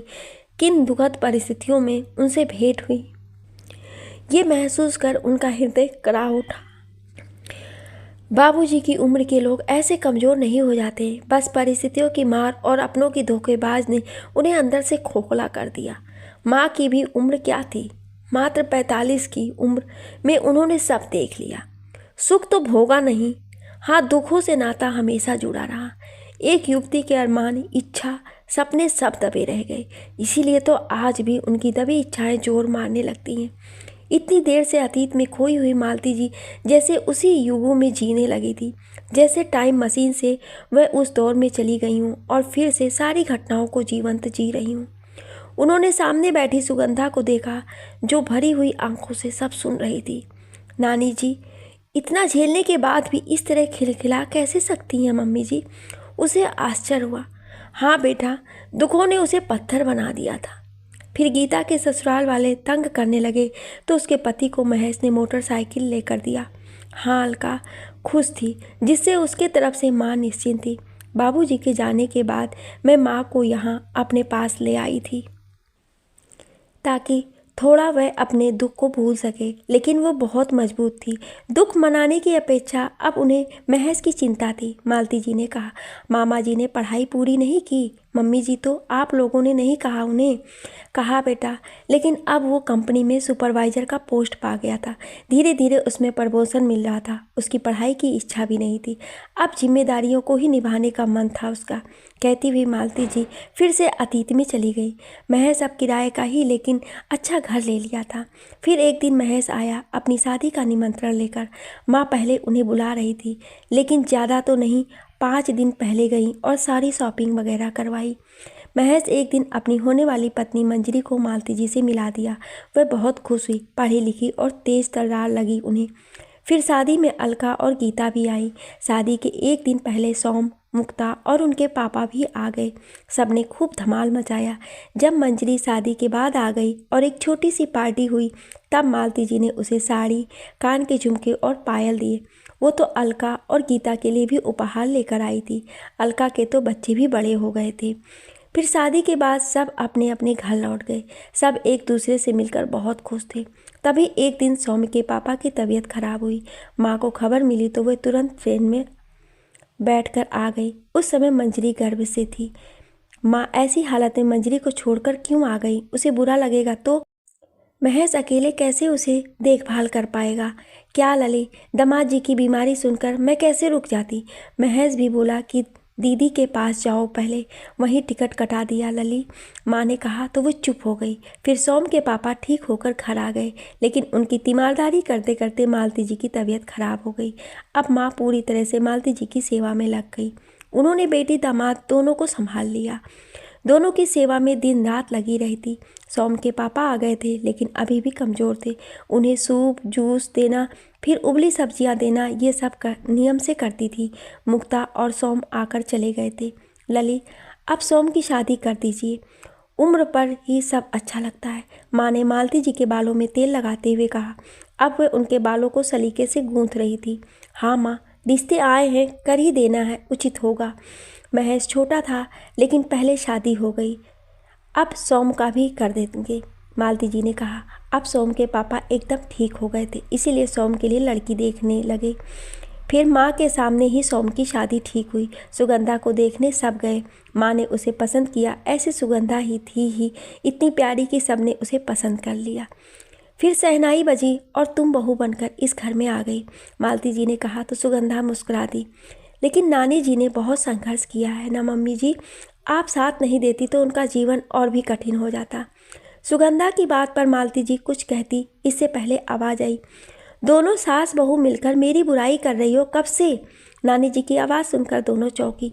किन दुखद परिस्थितियों में उनसे भेंट हुई, ये महसूस कर उनका हृदय करा उठा। बाबूजी की उम्र के लोग ऐसे कमज़ोर नहीं हो जाते, बस परिस्थितियों की मार और अपनों की धोखेबाज ने उन्हें अंदर से खोखला कर दिया। माँ की भी उम्र क्या थी, मात्र 45 की उम्र में उन्होंने सब देख लिया। सुख तो भोगा नहीं, हाँ दुखों से नाता हमेशा जुड़ा रहा। एक युवती के अरमान, इच्छा, सपने सब दबे रह गए। इसीलिए तो आज भी उनकी दबी इच्छाएं जोर मारने लगती हैं। इतनी देर से अतीत में खोई हुई मालती जी जैसे उसी युगों में जीने लगी थी, जैसे टाइम मशीन से वह उस दौर में चली गई हूँ और फिर से सारी घटनाओं को जीवंत जी रही हूँ। उन्होंने सामने बैठी सुगंधा को देखा जो भरी हुई आंखों से सब सुन रही थी। नानी जी, इतना झेलने के बाद भी इस तरह खिलखिला कैसे सकती हैं मम्मी जी? उसे आश्चर्य हुआ। हाँ बेटा, दुखों ने उसे पत्थर बना दिया था। फिर गीता के ससुराल वाले तंग करने लगे तो उसके पति को महेश ने मोटरसाइकिल लेकर दिया। हाँ, अलका खुश थी, जिससे उसके तरफ से माँ निश्चिंत थी। बाबूजी के जाने के बाद मैं माँ को यहाँ अपने पास ले आई थी ताकि थोड़ा वह अपने दुख को भूल सके, लेकिन वो बहुत मजबूत थी। दुख मनाने की अपेक्षा अब उन्हें महज की चिंता थी। मालती जी ने कहा, मामा जी ने पढ़ाई पूरी नहीं की। मम्मी जी, तो आप लोगों ने नहीं कहा उन्हें? कहा बेटा, लेकिन अब वो कंपनी में सुपरवाइज़र का पोस्ट पा गया था। धीरे धीरे उसमें प्रमोशन मिल रहा था। उसकी पढ़ाई की इच्छा भी नहीं थी, अब जिम्मेदारियों को ही निभाने का मन था उसका। कहती हुई मालती जी फिर से अतीत में चली गई। महेश अब किराए का ही लेकिन अच्छा घर ले लिया था। फिर एक दिन महेश आया अपनी शादी का निमंत्रण लेकर। माँ पहले उन्हें बुला रही थी, लेकिन ज़्यादा तो नहीं, 5 दिन पहले गई और सारी शॉपिंग वगैरह करवाई। महेश एक दिन अपनी होने वाली पत्नी मंजरी को मालती जी से मिला दिया। वह बहुत खुश हुई, पढ़ी लिखी और तेज तर्रार लगी उन्हें। फिर शादी में अलका और गीता भी आई। शादी के एक दिन पहले सोम, मुक्ता और उनके पापा भी आ गए। सबने खूब धमाल मचाया। जब मंजरी शादी के बाद आ गई और एक छोटी सी पार्टी हुई, तब मालती जी ने उसे साड़ी, कान के झुमके और पायल दिए। वो तो अलका और गीता के लिए भी उपहार लेकर आई थी। अलका के तो बच्चे भी बड़े हो गए थे। फिर शादी के बाद सब अपने अपने घर लौट गए। सब एक दूसरे से मिलकर बहुत खुश थे। तभी एक दिन सौम्य के पापा की तबीयत खराब हुई। माँ को खबर मिली तो वह तुरंत ट्रेन में बैठकर आ गई। उस समय मंजरी गर्भ से थी। माँ ऐसी हालत में मंजरी को छोड़कर क्यों आ गई? उसे बुरा लगेगा तो महेश अकेले कैसे उसे देखभाल कर पाएगा? क्या लली, दामाद जी की बीमारी सुनकर मैं कैसे रुक जाती? महेश भी बोला कि दीदी के पास जाओ, पहले वहीं टिकट कटा दिया लली। माँ ने कहा तो वो चुप हो गई। फिर सोम के पापा ठीक होकर घर आ गए, लेकिन उनकी तीमारदारी करते करते मालती जी की तबीयत खराब हो गई। अब माँ पूरी तरह से मालती जी की सेवा में लग गई। उन्होंने बेटी दामाद दोनों को संभाल लिया। दोनों की सेवा में दिन रात लगी रहती। सोम के पापा आ गए थे, लेकिन अभी भी कमज़ोर थे। उन्हें सूप, जूस देना, फिर उबली सब्जियां देना, ये सब नियम से करती थी। मुक्ता और सोम आकर चले गए थे। लली, अब सोम की शादी कर दीजिए, उम्र पर ही सब अच्छा लगता है। माँ ने मालती जी के बालों में तेल लगाते हुए कहा। अब वह उनके बालों को सलीके से गूंथ रही थी। हाँ माँ, रिश्ते आए हैं, कर ही देना है, उचित होगा। महेश छोटा था, लेकिन पहले शादी हो गई, अब सोम का भी कर देंगे, मालती जी ने कहा। अब सोम के पापा एकदम ठीक हो गए थे, इसीलिए सोम के लिए लड़की देखने लगे। फिर माँ के सामने ही सोम की शादी ठीक हुई। सुगंधा को देखने सब गए। माँ ने उसे पसंद किया। ऐसी सुगंधा ही थी ही इतनी प्यारी कि सबने उसे पसंद कर लिया। फिर शहनाई बजी और तुम बहू बनकर इस घर में आ गई, मालती जी ने कहा तो सुगंधा मुस्कुरा दी। लेकिन नानी जी ने बहुत संघर्ष किया है ना मम्मी जी, आप साथ नहीं देती तो उनका जीवन और भी कठिन हो जाता। सुगंधा की बात पर मालती जी कुछ कहती, इससे पहले आवाज़ आई, दोनों सास बहू मिलकर मेरी बुराई कर रही हो, कब से? नानी जी की आवाज़ सुनकर दोनों चौंकी।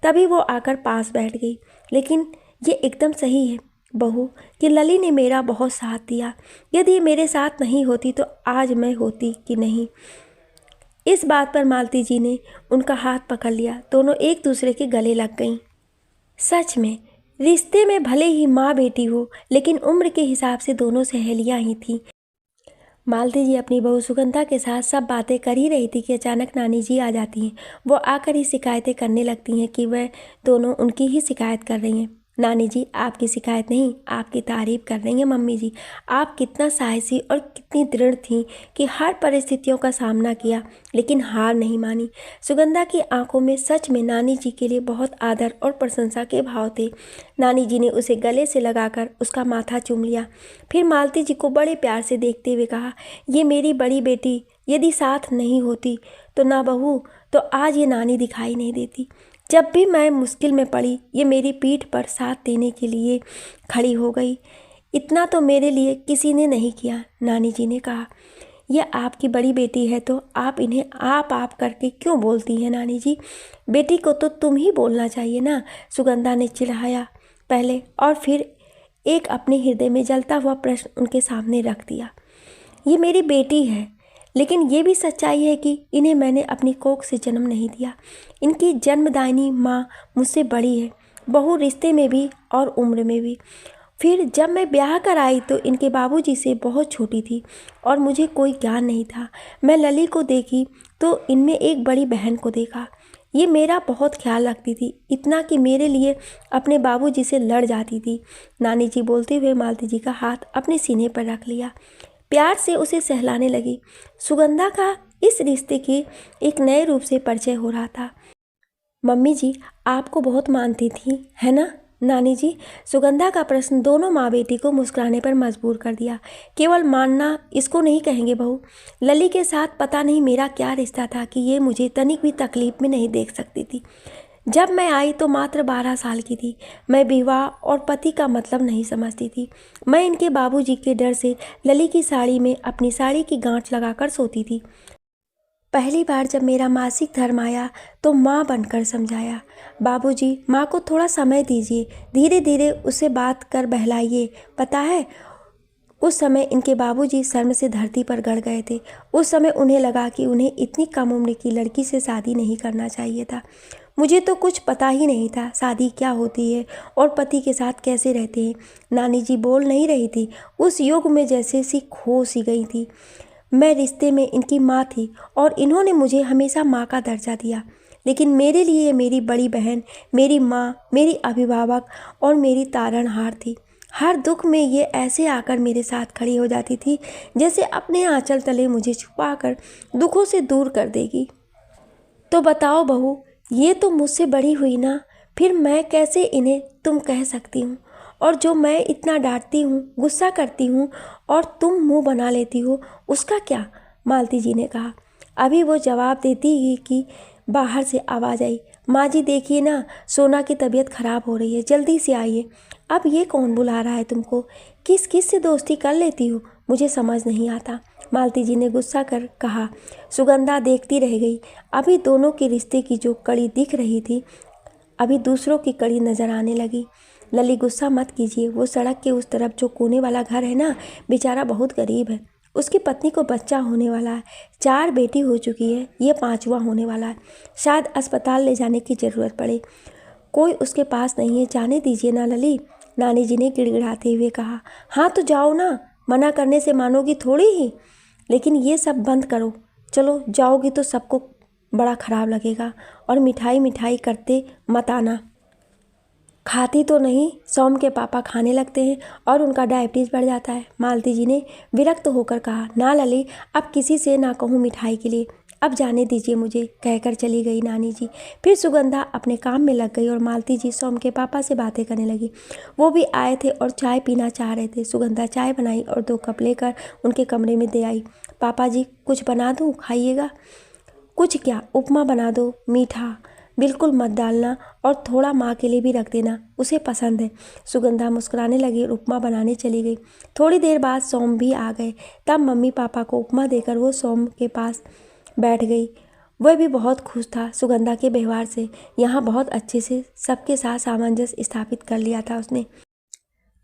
तभी वो आकर पास बैठ गई। लेकिन ये एकदम सही है बहू कि लली ने मेरा बहुत साथ दिया। यदि मेरे साथ नहीं होती तो आज मैं होती कि नहीं? इस बात पर मालती जी ने उनका हाथ पकड़ लिया। दोनों एक दूसरे के गले लग गईं। सच में रिश्ते में भले ही माँ बेटी हो, लेकिन उम्र के हिसाब से दोनों सहेलियाँ ही थीं। मालती जी अपनी बहू सुगंधा के साथ सब बातें कर ही रही थी कि अचानक नानी जी आ जाती हैं। वो आकर ही शिकायतें करने लगती हैं कि वह दोनों उनकी ही शिकायत कर रही हैं। नानी जी आपकी शिकायत नहीं, आपकी तारीफ कर रही हैं मम्मी जी। आप कितना साहसी और कितनी दृढ़ थीं कि हर परिस्थितियों का सामना किया, लेकिन हार नहीं मानी। सुगंधा की आंखों में सच में नानी जी के लिए बहुत आदर और प्रशंसा के भाव थे। नानी जी ने उसे गले से लगाकर उसका माथा चूम लिया। फिर मालती जी को बड़े प्यार से देखते हुए कहा, ये मेरी बड़ी बेटी यदि साथ नहीं होती तो ना बहू तो आज ये नानी दिखाई नहीं देती। जब भी मैं मुश्किल में पड़ी, ये मेरी पीठ पर साथ देने के लिए खड़ी हो गई। इतना तो मेरे लिए किसी ने नहीं किया। नानी जी ने कहा, यह आपकी बड़ी बेटी है तो आप इन्हें आप करके क्यों बोलती हैं नानी जी? बेटी को तो तुम ही बोलना चाहिए ना, सुगंधा ने चिढ़ाया पहले और फिर एक अपने हृदय में जलता हुआ प्रश्न उनके सामने रख दिया। ये मेरी बेटी है, लेकिन ये भी सच्चाई है कि इन्हें मैंने अपनी कोख से जन्म नहीं दिया। इनकी जन्मदायिनी माँ मुझसे बड़ी है, बहू रिश्ते में भी और उम्र में भी। फिर जब मैं ब्याह कर आई तो इनके बाबूजी से बहुत छोटी थी और मुझे कोई ज्ञान नहीं था। मैं लली को देखी तो इनमें एक बड़ी बहन को देखा। ये मेरा बहुत ख्याल रखती थी, इतना कि मेरे लिए अपने बाबूजी से लड़ जाती थी। नानी जी बोलते हुए मालती जी का हाथ अपने सीने पर रख लिया, प्यार से उसे सहलाने लगी। सुगंधा का इस रिश्ते के एक नए रूप से परिचय हो रहा था। मम्मी जी आपको बहुत मानती थी, है ना? नानी जी, सुगंधा का प्रश्न दोनों माँ बेटी को मुस्कुराने पर मजबूर कर दिया। केवल मानना इसको नहीं कहेंगे बहू। लली के साथ पता नहीं मेरा क्या रिश्ता था कि ये मुझे तनिक भी तकलीफ में नहीं देख सकती थी। जब मैं आई तो मात्र 12 साल की थी। मैं विवाह और पति का मतलब नहीं समझती थी। मैं इनके बाबूजी के डर से लली की साड़ी में अपनी साड़ी की गांठ लगाकर सोती थी। पहली बार जब मेरा मासिक धर्म आया तो माँ बनकर समझाया, बाबूजी माँ को थोड़ा समय दीजिए, धीरे धीरे उससे बात कर बहलाइए। पता है उस समय इनके बाबूजी शर्म से धरती पर गड़ गए थे। उस समय उन्हें लगा कि उन्हें इतनी कम उम्र की लड़की से शादी नहीं करना चाहिए था। मुझे तो कुछ पता ही नहीं था शादी क्या होती है और पति के साथ कैसे रहते हैं। नानी जी बोल नहीं रही थी, उस युग में जैसे सी खो सी गई थी। मैं रिश्ते में इनकी माँ थी और इन्होंने मुझे हमेशा माँ का दर्जा दिया, लेकिन मेरे लिए मेरी बड़ी बहन, मेरी माँ, मेरी अभिभावक और मेरी तारणहार थी। हर दुख में ये ऐसे आकर मेरे साथ खड़ी हो जाती थी जैसे अपने आंचल तले मुझे छुपाकर दुखों से दूर कर देगी। तो बताओ बहू, ये तो मुझसे बड़ी हुई ना, फिर मैं कैसे इन्हें तुम कह सकती हूँ? और जो मैं इतना डांटती हूँ, गुस्सा करती हूँ और तुम मुंह बना लेती हो, उसका क्या? मालती जी ने कहा। अभी वो जवाब देती ही कि बाहर से आवाज़ आई, माँ जी देखिए ना, सोना की तबीयत खराब हो रही है, जल्दी से आइए। अब ये कौन बुला रहा है तुमको? किस किस से दोस्ती कर लेती हो, मुझे समझ नहीं आता। मालती जी ने गुस्सा कर कहा। सुगंधा देखती रह गई। अभी दोनों के रिश्ते की जो कड़ी दिख रही थी, अभी दूसरों की कड़ी नजर आने लगी। लली गुस्सा मत कीजिए, वो सड़क के उस तरफ जो कोने वाला घर है ना, बेचारा बहुत गरीब है। उसकी पत्नी को बच्चा होने वाला है, 4 बेटी हो चुकी है, ये 5वां होने वाला है। शायद अस्पताल ले जाने की ज़रूरत पड़े, कोई उसके पास नहीं है, जाने दीजिए ना लली। नानी जी ने गिड़गिड़ाते हुए कहा। हाँ तो जाओ ना, मना करने से मानोगी थोड़ी ही। लेकिन ये सब बंद करो, चलो जाओगी तो सबको बड़ा ख़राब लगेगा। और मिठाई मिठाई करते मत आना। खाती तो नहीं, सोम के पापा खाने लगते हैं और उनका डायबिटीज़ बढ़ जाता है। मालती जी ने विरक्त होकर कहा। ना लली, अब किसी से ना कहूँ मिठाई के लिए, अब जाने दीजिए मुझे, कहकर चली गई नानी जी। फिर सुगंधा अपने काम में लग गई और मालती जी सोम के पापा से बातें करने लगी। वो भी आए थे और चाय पीना चाह रहे थे। सुगंधा चाय बनाई और 2 कप लेकर उनके कमरे में दे आई। पापा जी कुछ बना दूँ, खाइएगा? कुछ क्या, उपमा बना दो, मीठा बिल्कुल मत डालना और थोड़ा माँ के लिए भी रख देना, उसे पसंद है। सुगंधा मुस्कुराने लगी और उपमा बनाने चली गई। थोड़ी देर बाद सोम भी आ गए। तब मम्मी पापा को उपमा देकर वो सोम के पास बैठ गई। वह भी बहुत खुश था सुगंधा के व्यवहार से। यहाँ बहुत अच्छे से सबके साथ सामंजस्य स्थापित कर लिया था उसने।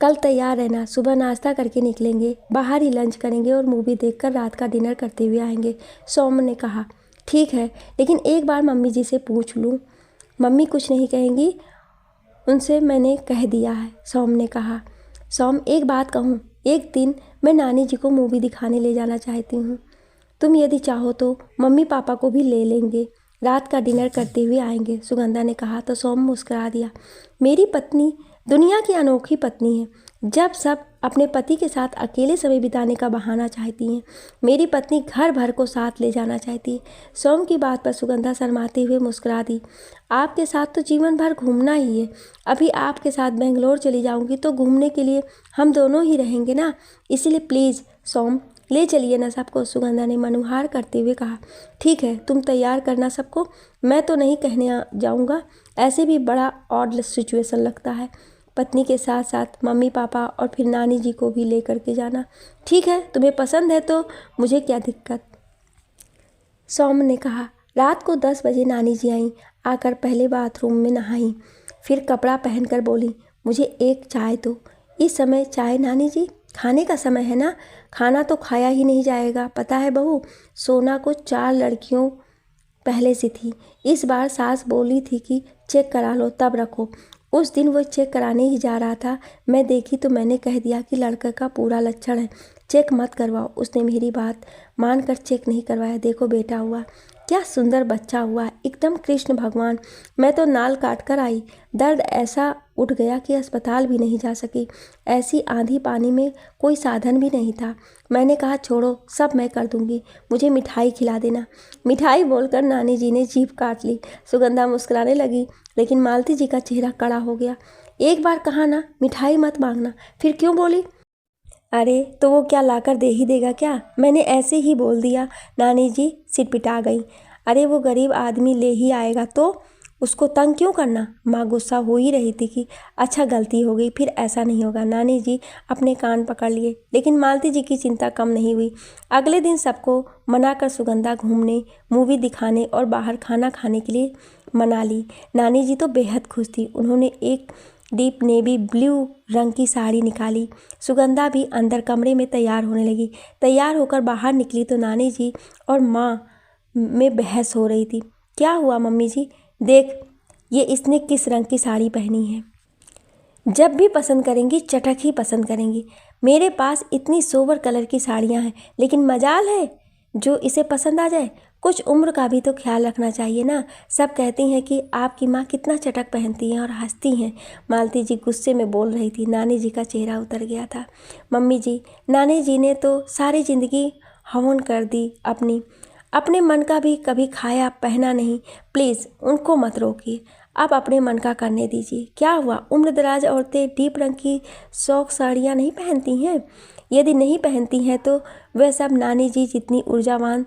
कल तैयार रहना, सुबह नाश्ता करके निकलेंगे, बाहर ही लंच करेंगे और मूवी देखकर रात का डिनर करते हुए आएंगे, सोम ने कहा। ठीक है, लेकिन एक बार मम्मी जी से पूछ लूँ। मम्मी कुछ नहीं कहेंगी, उनसे मैंने कह दिया है, सोम ने कहा। सोम, एक बात कहूँ, एक दिन मैं नानी जी को मूवी दिखाने ले जाना चाहती हूँ। तुम यदि चाहो तो मम्मी पापा को भी ले लेंगे, रात का डिनर करते हुए आएंगे, सुगंधा ने कहा। तो सोम मुस्कुरा दिया। मेरी पत्नी दुनिया की अनोखी पत्नी है, जब सब अपने पति के साथ अकेले समय बिताने का बहाना चाहती हैं। मेरी पत्नी घर भर को साथ ले जाना चाहती है। सोम की बात पर सुगंधा शर्माते हुए मुस्कुरा दी। आपके साथ तो जीवन भर घूमना ही है। अभी आपके साथ बेंगलोर चली जाऊंगी तो घूमने के लिए हम दोनों ही रहेंगे ना, इसीलिए प्लीज़ सोम ले चलिए ना सबको, सुगंधा ने मनुहार करते हुए कहा। ठीक है, तुम तैयार करना सबको, मैं तो नहीं कहने जाऊंगा, ऐसे भी बड़ा ऑड सिचुएशन लगता है। पत्नी के साथ साथ मम्मी पापा और फिर नानी जी को भी लेकर के जाना। ठीक है, तुम्हें पसंद है तो मुझे क्या दिक्कत, सोम ने कहा। रात को 10 बजे नानी जी आईं। आकर पहले बाथरूम में नहाई, फिर कपड़ा पहनकर बोली, मुझे एक चाय दो। इस समय चाय नानी जी? खाने का समय है ना, खाना तो खाया ही नहीं जाएगा। पता है बहू, सोना को 4 लड़कियों पहले से थी। इस बार सास बोली थी कि चेक करा लो तब रखो। उस दिन वो चेक कराने ही जा रहा था, मैं देखी तो मैंने कह दिया कि लड़के का पूरा लक्षण है, चेक मत करवाओ। उसने मेरी बात मानकर चेक नहीं करवाया। देखो बेटा हुआ, क्या सुंदर बच्चा हुआ, एकदम कृष्ण भगवान। मैं तो नाल काट कर आई, दर्द ऐसा उठ गया कि अस्पताल भी नहीं जा सकी। ऐसी आंधी पानी में कोई साधन भी नहीं था। मैंने कहा छोड़ो, सब मैं कर दूंगी, मुझे मिठाई खिला देना। मिठाई बोलकर नानी जी ने जीभ काट ली। सुगंधा मुस्कुराने लगी, लेकिन मालती जी का चेहरा कड़ा हो गया। एक बार कहा ना मिठाई मत मांगना, फिर क्यों बोली? अरे तो वो क्या लाकर दे ही देगा क्या? मैंने ऐसे ही बोल दिया। नानी जी सिटपिटा गई। अरे वो गरीब आदमी ले ही आएगा तो उसको तंग क्यों करना? माँ गुस्सा हो ही रही थी कि अच्छा गलती हो गई, फिर ऐसा नहीं होगा। नानी जी अपने कान पकड़ लिए, लेकिन मालती जी की चिंता कम नहीं हुई। अगले दिन सबको मनाकर सुगंधा घूमने, मूवी दिखाने और बाहर खाना खाने के लिए मना ली। नानी जी तो बेहद खुश थी। उन्होंने एक डीप नेवी ब्लू रंग की साड़ी निकाली। सुगंधा भी अंदर कमरे में तैयार होने लगी। तैयार होकर बाहर निकली तो नानी जी और माँ में बहस हो रही थी। क्या हुआ मम्मी जी? देख, ये इसने किस रंग की साड़ी पहनी है। जब भी पसंद करेंगी चटक ही पसंद करेंगी। मेरे पास इतनी सोबर कलर की साड़ियाँ हैं, लेकिन मजाल है जो इसे पसंद आ जाए। कुछ उम्र का भी तो ख्याल रखना चाहिए ना। सब कहती हैं कि आपकी माँ कितना चटक पहनती हैं और हंसती हैं। मालती जी गुस्से में बोल रही थी। नानी जी का चेहरा उतर गया था। मम्मी जी, नानी जी ने तो सारी ज़िंदगी हवन कर दी अपने मन का भी कभी खाया पहना नहीं। प्लीज़ उनको मत रोकिए, आप अपने मन का करने दीजिए। क्या हुआ, उम्र दराज औरतें डीप रंग की शौक साड़ियाँ नहीं पहनती हैं? यदि नहीं पहनती हैं तो वह सब नानी जी जितनी ऊर्जावान,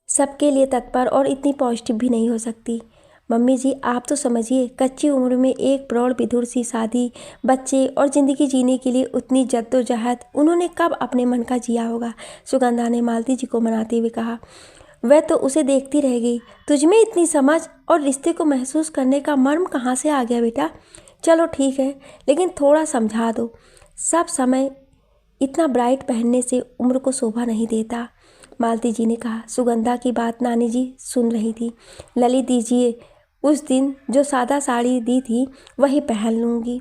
सबके लिए तत्पर और इतनी पॉजिटिव भी नहीं हो सकती। मम्मी जी आप तो समझिए, कच्ची उम्र में एक प्रौढ़ विधुर सी शादी, बच्चे और ज़िंदगी जीने के लिए उतनी जद्दोजहद उन्होंने कब अपने मन का जिया होगा। सुगंधा ने मालती जी को मनाते हुए कहा। वह तो उसे देखती रह गई। तुझमें इतनी समझ और रिश्ते को महसूस करने का मर्म कहाँ से आ गया बेटा? चलो ठीक है, लेकिन थोड़ा समझा दो। सब समय इतना ब्राइट पहनने से उम्र को शोभा नहीं देता। मालती जी ने कहा। सुगंधा की बात नानी जी सुन रही थी। ललित दीजिए, उस दिन जो सादा साड़ी दी थी वही पहन लूँगी।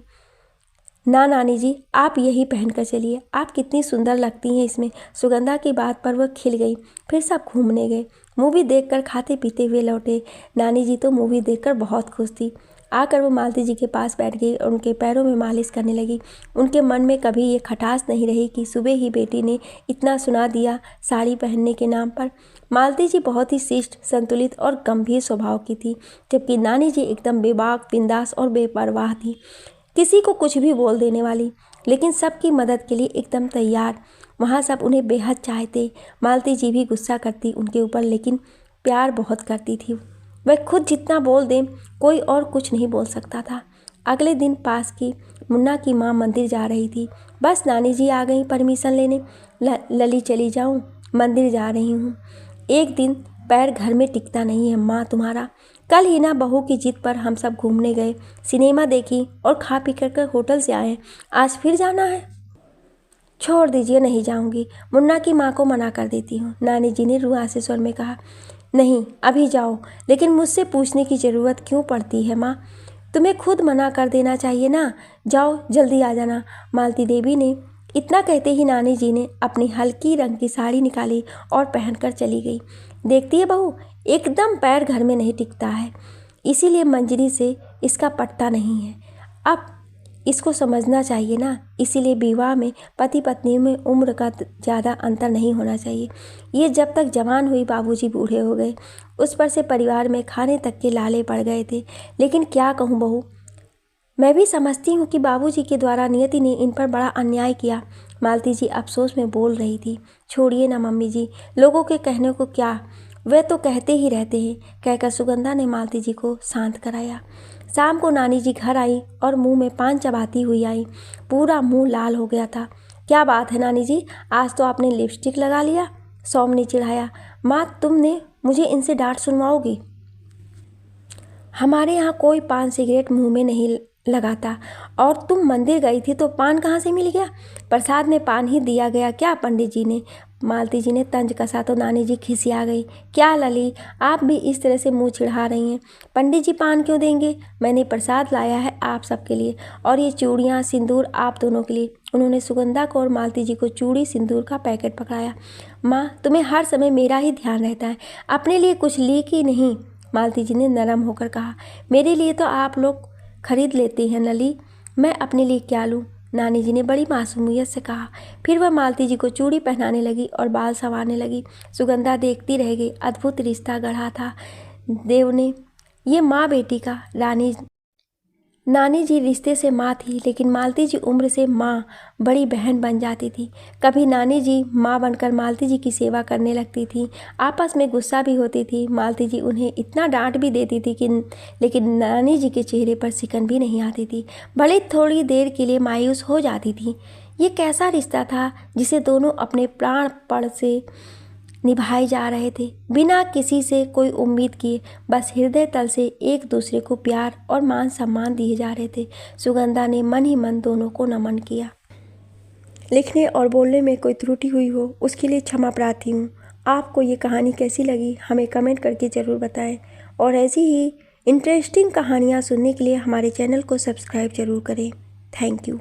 ना नानी जी, आप यही पहनकर चलिए, आप कितनी सुंदर लगती हैं इसमें। सुगंधा की बात पर वह खिल गई। फिर सब घूमने गए, मूवी देखकर खाते पीते हुए लौटे। नानी जी तो मूवी देखकर बहुत खुश थी। आकर वो मालती जी के पास बैठ गई और उनके पैरों में मालिश करने लगी। उनके मन में कभी ये खटास नहीं रही कि सुबह ही बेटी ने इतना सुना दिया साड़ी पहनने के नाम पर। मालती जी बहुत ही शिष्ट, संतुलित और गंभीर स्वभाव की थी, जबकि नानी जी एकदम बेबाक, बिंदास और बेपरवाह थी, किसी को कुछ भी बोल देने वाली, लेकिन सबकी मदद के लिए एकदम तैयार। वहाँ सब उन्हें बेहद चाहते। मालती जी भी गुस्सा करती उनके ऊपर, लेकिन प्यार बहुत करती थी। वह खुद जितना बोल दे, कोई और कुछ नहीं बोल सकता था। अगले दिन पास की मुन्ना की माँ मंदिर जा रही थी। बस नानी जी आ गई परमिशन लेने। लली चली जाऊँ, मंदिर जा रही हूँ। एक दिन पैर घर में टिकता नहीं है माँ तुम्हारा। कल ही ना बहू की जिद पर हम सब घूमने गए, सिनेमा देखी और खा पी कर होटल से आए। आज फिर जाना है? छोड़ दीजिए, नहीं जाऊंगी। मुन्ना की माँ को मना कर देती हूँ। नानी जी ने रुआसे स्वर में कहा। नहीं, अभी जाओ, लेकिन मुझसे पूछने की ज़रूरत क्यों पड़ती है माँ? तुम्हें खुद मना कर देना चाहिए ना। जाओ, जल्दी आ जाना। मालती देवी ने इतना कहते ही नानी जी ने अपनी हल्की रंग की साड़ी निकाली और पहनकर चली गई। देखती है बहू, एकदम पैर घर में नहीं टिकता है, इसीलिए मंजरी से इसका पटता नहीं है। अब इसको समझना चाहिए ना। इसीलिए विवाह में पति पत्नी में उम्र का ज़्यादा अंतर नहीं होना चाहिए। ये जब तक जवान हुई बाबूजी बूढ़े हो गए, उस पर से परिवार में खाने तक के लाले पड़ गए थे। लेकिन क्या कहूँ बहू, मैं भी समझती हूँ कि बाबूजी के द्वारा नियति ने इन पर बड़ा अन्याय किया। मालती जी अफसोस में बोल रही थी। छोड़िए ना मम्मी जी, लोगों के कहने को क्या, वे तो कहते ही रहते हैं, कहकर सुगंधा ने मालती जी को शांत कराया। शाम को नानी जी घर आई और मुंह में पान चबाती हुई आई। पूरा मुंह लाल हो गया था। क्या बात है नानी जी, आज तो आपने लिपस्टिक लगा लिया? सौम ने चिढ़ाया। माँ, तुमने मुझे इनसे डांट सुनवाओगी? हमारे यहाँ कोई पान सिगरेट मुंह में नहीं लगा था। और तुम मंदिर गई थी तो पान कहाँ से मिल गया? प्रसाद में पान ही दिया गया क्या पंडित जी ने? मालती जी ने तंज कसा तो नानी जी खिसिया गई। क्या लली, आप भी इस तरह से मुंह चिढ़ा रही हैं? पंडित जी पान क्यों देंगे? मैंने प्रसाद लाया है आप सबके लिए, और ये चूड़ियाँ सिंदूर आप दोनों के लिए। उन्होंने सुगंधा को और मालती जी को चूड़ी सिंदूर का पैकेट पकड़ाया। माँ, तुम्हें हर समय मेरा ही ध्यान रहता है, अपने लिए कुछ ली कि नहीं? मालती जी ने नरम होकर कहा। मेरे लिए तो आप लोग खरीद लेती हैं लली, मैं अपने लिए क्या लूँ? नानी जी ने बड़ी मासूमियत से कहा। फिर वह मालती जी को चूड़ी पहनाने लगी और बाल संवारने लगी। सुगंधा देखती रह गई। अद्भुत रिश्ता गढ़ा था देव ने, ये माँ बेटी का। नानी जी रिश्ते से माँ थी, लेकिन मालती जी उम्र से माँ, बड़ी बहन बन जाती थी। कभी नानी जी माँ बनकर मालती जी की सेवा करने लगती थी। आपस में गुस्सा भी होती थी। मालती जी उन्हें इतना डांट भी देती थी कि लेकिन नानी जी के चेहरे पर सिकन भी नहीं आती थी, भले थोड़ी देर के लिए मायूस हो जाती थी। ये कैसा रिश्ता था जिसे दोनों अपने प्राणपण से निभाए जा रहे थे, बिना किसी से कोई उम्मीद किए, बस हृदय तल से एक दूसरे को प्यार और मान सम्मान दिए जा रहे थे। सुगंधा ने मन ही मन दोनों को नमन किया। लिखने और बोलने में कोई त्रुटि हुई हो उसके लिए क्षमा प्रार्थी हूँ। आपको ये कहानी कैसी लगी हमें कमेंट करके ज़रूर बताएं, और ऐसी ही इंटरेस्टिंग कहानियाँ सुनने के लिए हमारे चैनल को सब्सक्राइब ज़रूर करें। Thank you.